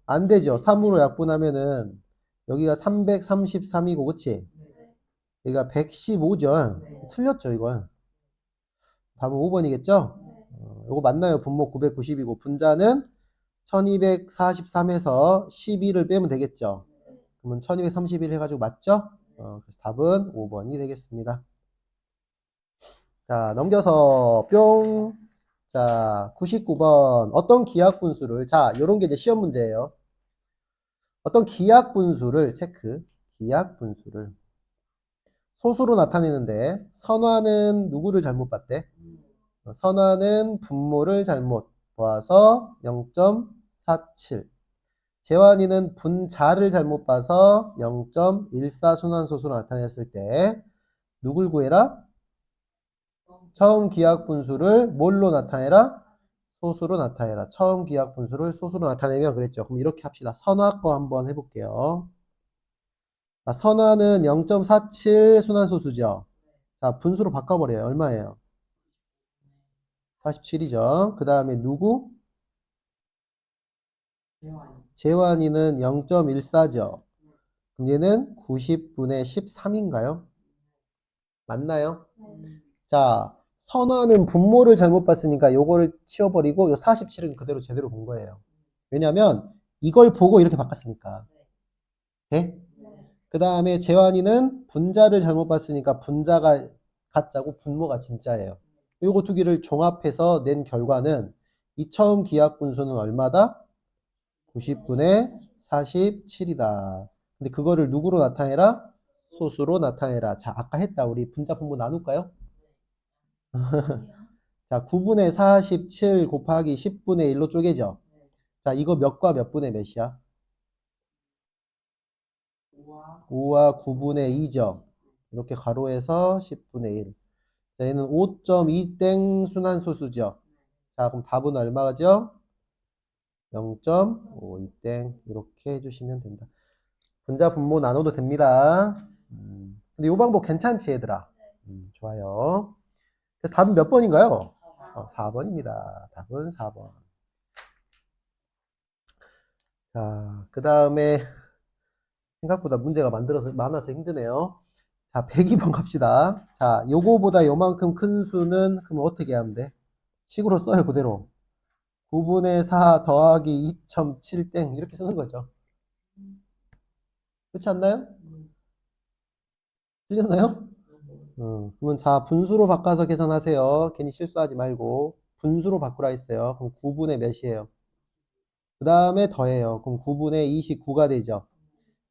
안 되죠. 3으로 약분하면은 여기가 333이고 그치? 여기가 115죠. 틀렸죠, 이건. 답은 5번이겠죠? 이거 맞나요? 분모 990이고 분자는 1243에서 12를 빼면 되겠죠. 그러면 1231 해가지고 맞죠? 그래서 답은 5번이 되겠습니다. 자, 넘겨서 뿅. 자, 99번. 어떤 기하분수를, 자, 요런 게 이제 시험 문제예요. 어떤 기하분수를 체크. 기하분수를 소수로 나타내는데 선화는 누구를 잘못 봤대? 선화는 분모를 잘못 봐서 0.47. 재환이는 분자를 잘못 봐서 0.14 순환소수로 나타냈을 때 누굴 구해라? 처음 기하분수를 뭘로 나타내라? 소수로 나타내라. 처음 기하분수를 소수로 나타내면 그랬죠. 그럼 이렇게 합시다. 선화 거 한번 해볼게요. 자, 선화는 0.47 순환소수죠. 자, 분수로 바꿔버려요. 얼마예요? 47이죠. 그 다음에 누구? 재환이는 0.14죠. 그럼 얘는 90분의 13인가요? 맞나요? 자, 선화는 분모를 잘못 봤으니까 요거를 치워버리고 요 47은 그대로 제대로 본 거예요. 왜냐면 이걸 보고 이렇게 바꿨으니까. 네? 그 다음에 재환이는 분자를 잘못 봤으니까 분자가 가짜고 분모가 진짜예요. 요거 두 개를 종합해서 낸 결과는 이 처음 기하분수는 얼마다? 90분의 47이다. 근데 그거를 누구로 나타내라? 소수로 나타내라. 자, 아까 했다. 우리 분자 분모 나눌까요? 자, 9분의 47 곱하기 10분의 1로 쪼개죠. 자, 이거 몇과 몇 분의 몇이야? 5와 9분의 2죠. 이렇게 가로해서 10분의 1. 자, 얘는 5.2땡 순환소수죠. 자, 그럼 답은 얼마죠? 0.52땡. 이렇게 해주시면 된다. 분자 분모 나눠도 됩니다. 근데 이 방법 괜찮지, 얘들아? 좋아요. 그래서 답은 몇 번인가요? 4번입니다. 답은 4번. 자, 그 다음에 생각보다 문제가 많아서 힘드네요. 자, 102번 갑시다. 자, 요거보다 요만큼 큰 수는 그럼 어떻게 하면 돼? 식으로 써요, 그대로. 9분의 4 더하기 2.7땡 이렇게 쓰는 거죠. 그렇지 않나요? 틀렸나요? 그러면 자, 분수로 바꿔서 계산하세요. 괜히 실수하지 말고. 분수로 바꾸라 했어요. 그럼 9분의 몇이에요? 그 다음에 더해요. 그럼 9분의 29가 되죠.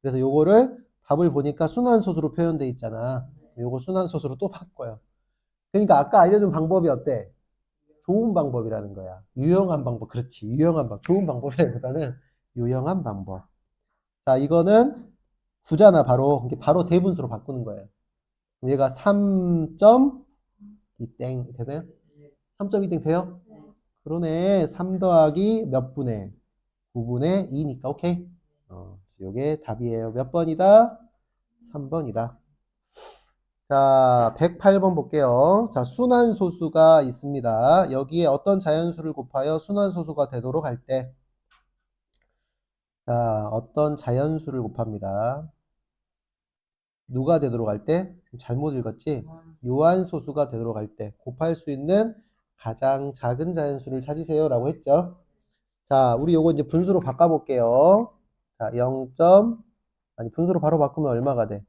그래서 요거를 답을 보니까 순환소수로 표현되어 있잖아. 요거 순환소수로 또 바꿔요. 그러니까 아까 알려준 방법이 어때? 좋은 방법이라는 거야. 유용한 방법. 그렇지. 유용한 방법. 좋은 방법이라기보다는 유용한 방법. 자, 이거는 구잖아, 바로. 이게 바로 대분수로 바꾸는 거예요. 그럼 얘가 3.2땡 되나요? 3.2땡 돼요? 그러네. 3 더하기 몇 분의? 9분의 2니까 오케이. 요게 답이에요. 몇 번이다? 3번이다. 자, 108번 볼게요. 자, 순환소수가 있습니다. 여기에 어떤 자연수를 곱하여 순환소수가 되도록 할 때, 자, 어떤 자연수를 곱합니다. 누가 되도록 할 때? 잘못 읽었지? 요한소수가 되도록 할 때, 곱할 수 있는 가장 작은 자연수를 찾으세요. 라고 했죠. 자, 우리 요거 이제 분수로 바꿔볼게요. 자, 0. 아니, 분수로 바로 바꾸면 얼마가 돼?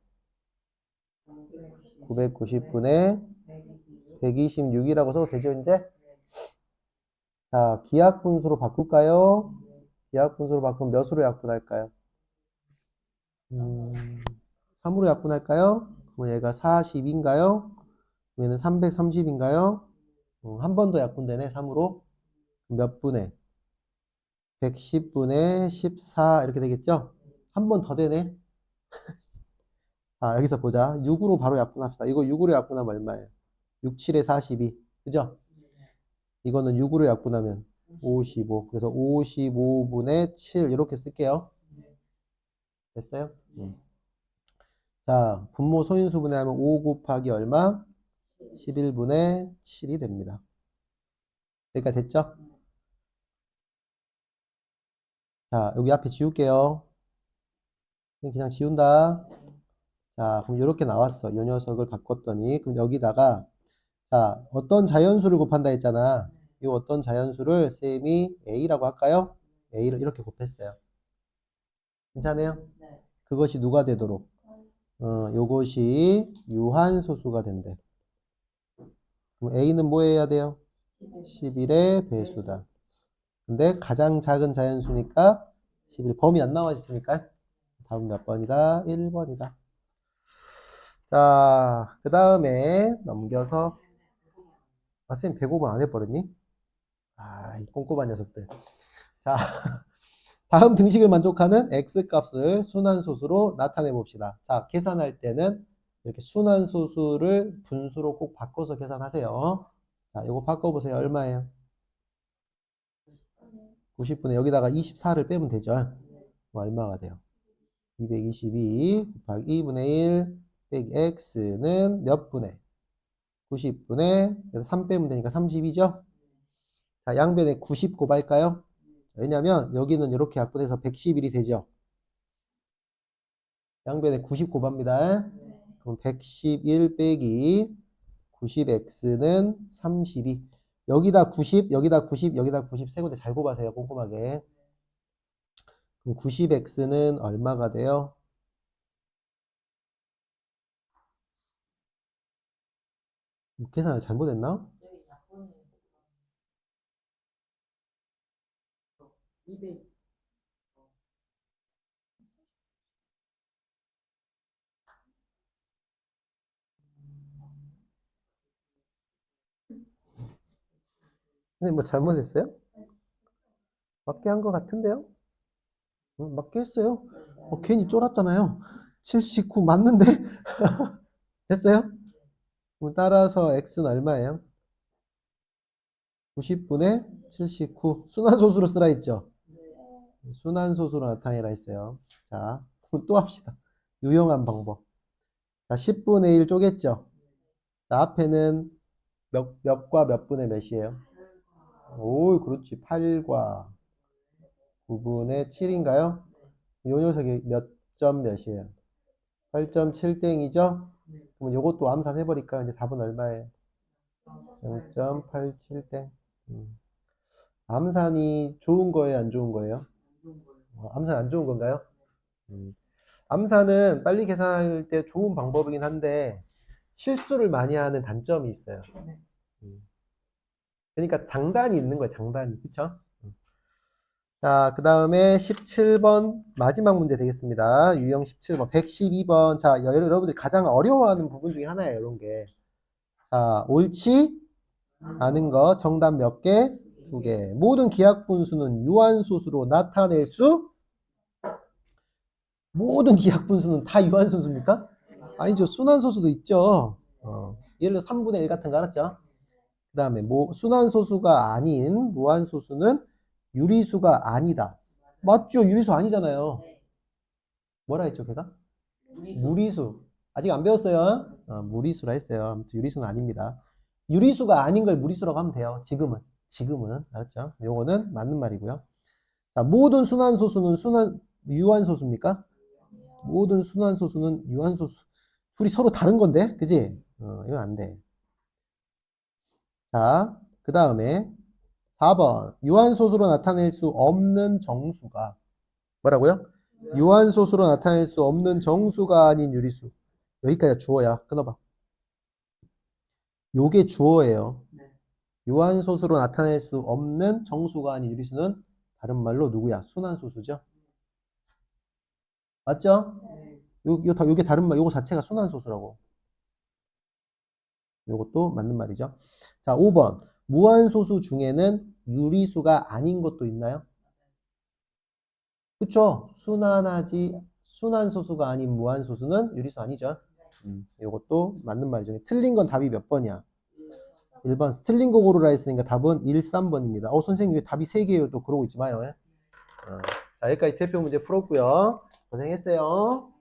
990분의 126이라고 써도 되죠, 이제? 자, 기하분수로 바꿀까요? 기하분수로 바꾸면 몇으로 약분할까요? 3으로 약분할까요? 그럼 얘가 40인가요? 얘는 330인가요? 한 번 더 약분되네, 3으로. 몇 분의? 110분의 14 이렇게 되겠죠? 한 번 더 되네. 아, 여기서 보자. 6으로 바로 약분합시다. 이거 6으로 약분하면 얼마예요? 6, 7에 42. 그죠? 이거는 6으로 약분하면 55. 그래서 55분의 7 이렇게 쓸게요. 됐어요? 자, 분모 소인수분해 하면 5 곱하기 얼마? 11분의 7이 됩니다. 여기까지 됐죠? 자, 여기 앞에 지울게요. 그냥 지운다. 자, 그럼 이렇게 나왔어. 이 녀석을 바꿨더니. 그럼 여기다가, 자, 어떤 자연수를 곱한다 했잖아. 이 어떤 자연수를 쌤이 A라고 할까요? A를 이렇게 곱했어요. 괜찮아요? 그것이 누가 되도록? 요것이 유한소수가 된대. 그럼 A는 뭐 해야 돼요? 11의 배수다. 근데 가장 작은 자연수니까 11. 범위 안 나와 있으니까 다음 몇 번이다? 1번이다. 자, 그 다음에 넘겨서 쌤 105번 안 해버렸니? 아, 이 꼼꼼한 녀석들. 자, 다음 등식을 만족하는 x값을 순환소수로 나타내 봅시다. 자, 계산할 때는 이렇게 순환소수를 분수로 꼭 바꿔서 계산하세요. 자, 이거 바꿔보세요. 얼마예요? 90분에 여기다가 24를 빼면 되죠. 얼마가 돼요? 222 곱하기 2분의 1 빼기 x는 몇 분의? 90분의 3 빼면 되니까 30이죠? 자, 양변에 90 곱할까요? 왜냐면 여기는 이렇게 약분해서 111이 되죠? 양변에 90 곱합니다. 그럼 111 빼기 90x는 32. 여기다 90, 여기다 90, 여기다 90 세 군데 잘 곱하세요. 꼼꼼하게. 그럼 90x는 얼마가 돼요? 계산을 잘못했나? 근데 뭐 잘못했어요? 맞게 한 것 같은데요? 맞게 했어요. 괜히 쫄았잖아요. 79 맞는데? 됐어요? 그럼 따라서 x는 얼마예요? 90분의 79. 순환소수로 쓰라 했죠? 순환소수로 나타내라 했어요. 자, 그럼 또 합시다. 유용한 방법. 자, 10분의 1 쪼갰죠? 자, 앞에는 몇과 몇 분의 몇이에요? 오, 그렇지. 8과 9분의 7인가요? 요 녀석이 몇 점 몇이에요? 8.7땡이죠? 그럼 요것도 암산해버릴까요? 이제 답은 얼마예요? 0.87땡. 암산이 좋은 거예요? 안 좋은 거예요? 암산 안 좋은 건가요? 음. 암산은 빨리 계산할 때 좋은 방법이긴 한데 실수를 많이 하는 단점이 있어요. 그러니까 장단이 있는 거예요. 장단이. 그쵸? 자, 그 다음에 17번 마지막 문제 되겠습니다. 유형 17번, 112번. 자, 여러분들이 가장 어려워하는 부분 중에 하나예요, 이런 게. 자, 옳지 않은 거 정답 몇 개? 2개. 모든 기하 분수는 유한소수로 나타낼 수? 모든 기하 분수는 다 유한소수입니까? 아니죠. 순환소수도 있죠. 예를 들어 3분의 1 같은 거 알았죠? 그 다음에 순환소수가 아닌 무한소수는 유리수가 아니다. 맞죠? 유리수 아니잖아요. 뭐라 했죠, 걔가? 무리수. 아직 안 배웠어요? 무리수라 했어요. 아무튼 유리수는 아닙니다. 유리수가 아닌 걸 무리수라고 하면 돼요. 지금은. 지금은. 알았죠? 요거는 맞는 말이고요. 자, 모든 순환소수는 유한소수입니까? 모든 순환소수는 유한소수. 둘이 서로 다른 건데? 그지? 이건 안 돼. 자, 그 다음에 4번. 유한소수로 나타낼 수 없는 정수가. 뭐라고요? 유한소수로 나타낼 수 없는 정수가 아닌 유리수. 여기까지 주어야. 끊어봐. 요게 주어예요. 유한소수로 나타낼 수 없는 정수가 아닌 유리수는 다른 말로 누구야? 순환소수죠. 맞죠? 요게 다른 말, 요거 자체가 순환소수라고. 요것도 맞는 말이죠. 자, 5번. 무한소수 중에는 유리수가 아닌 것도 있나요? 그쵸? 순환소수가 아닌 무한소수는 유리수 아니죠. 요것도 맞는 말이죠. 틀린 건 답이 몇 번이야? 1번. 틀린 거 고르라 했으니까 답은 1, 3번입니다. 선생님 왜 답이 3개예요? 또 그러고 있지 마요. 자, 여기까지 대표 문제 풀었고요. 고생했어요.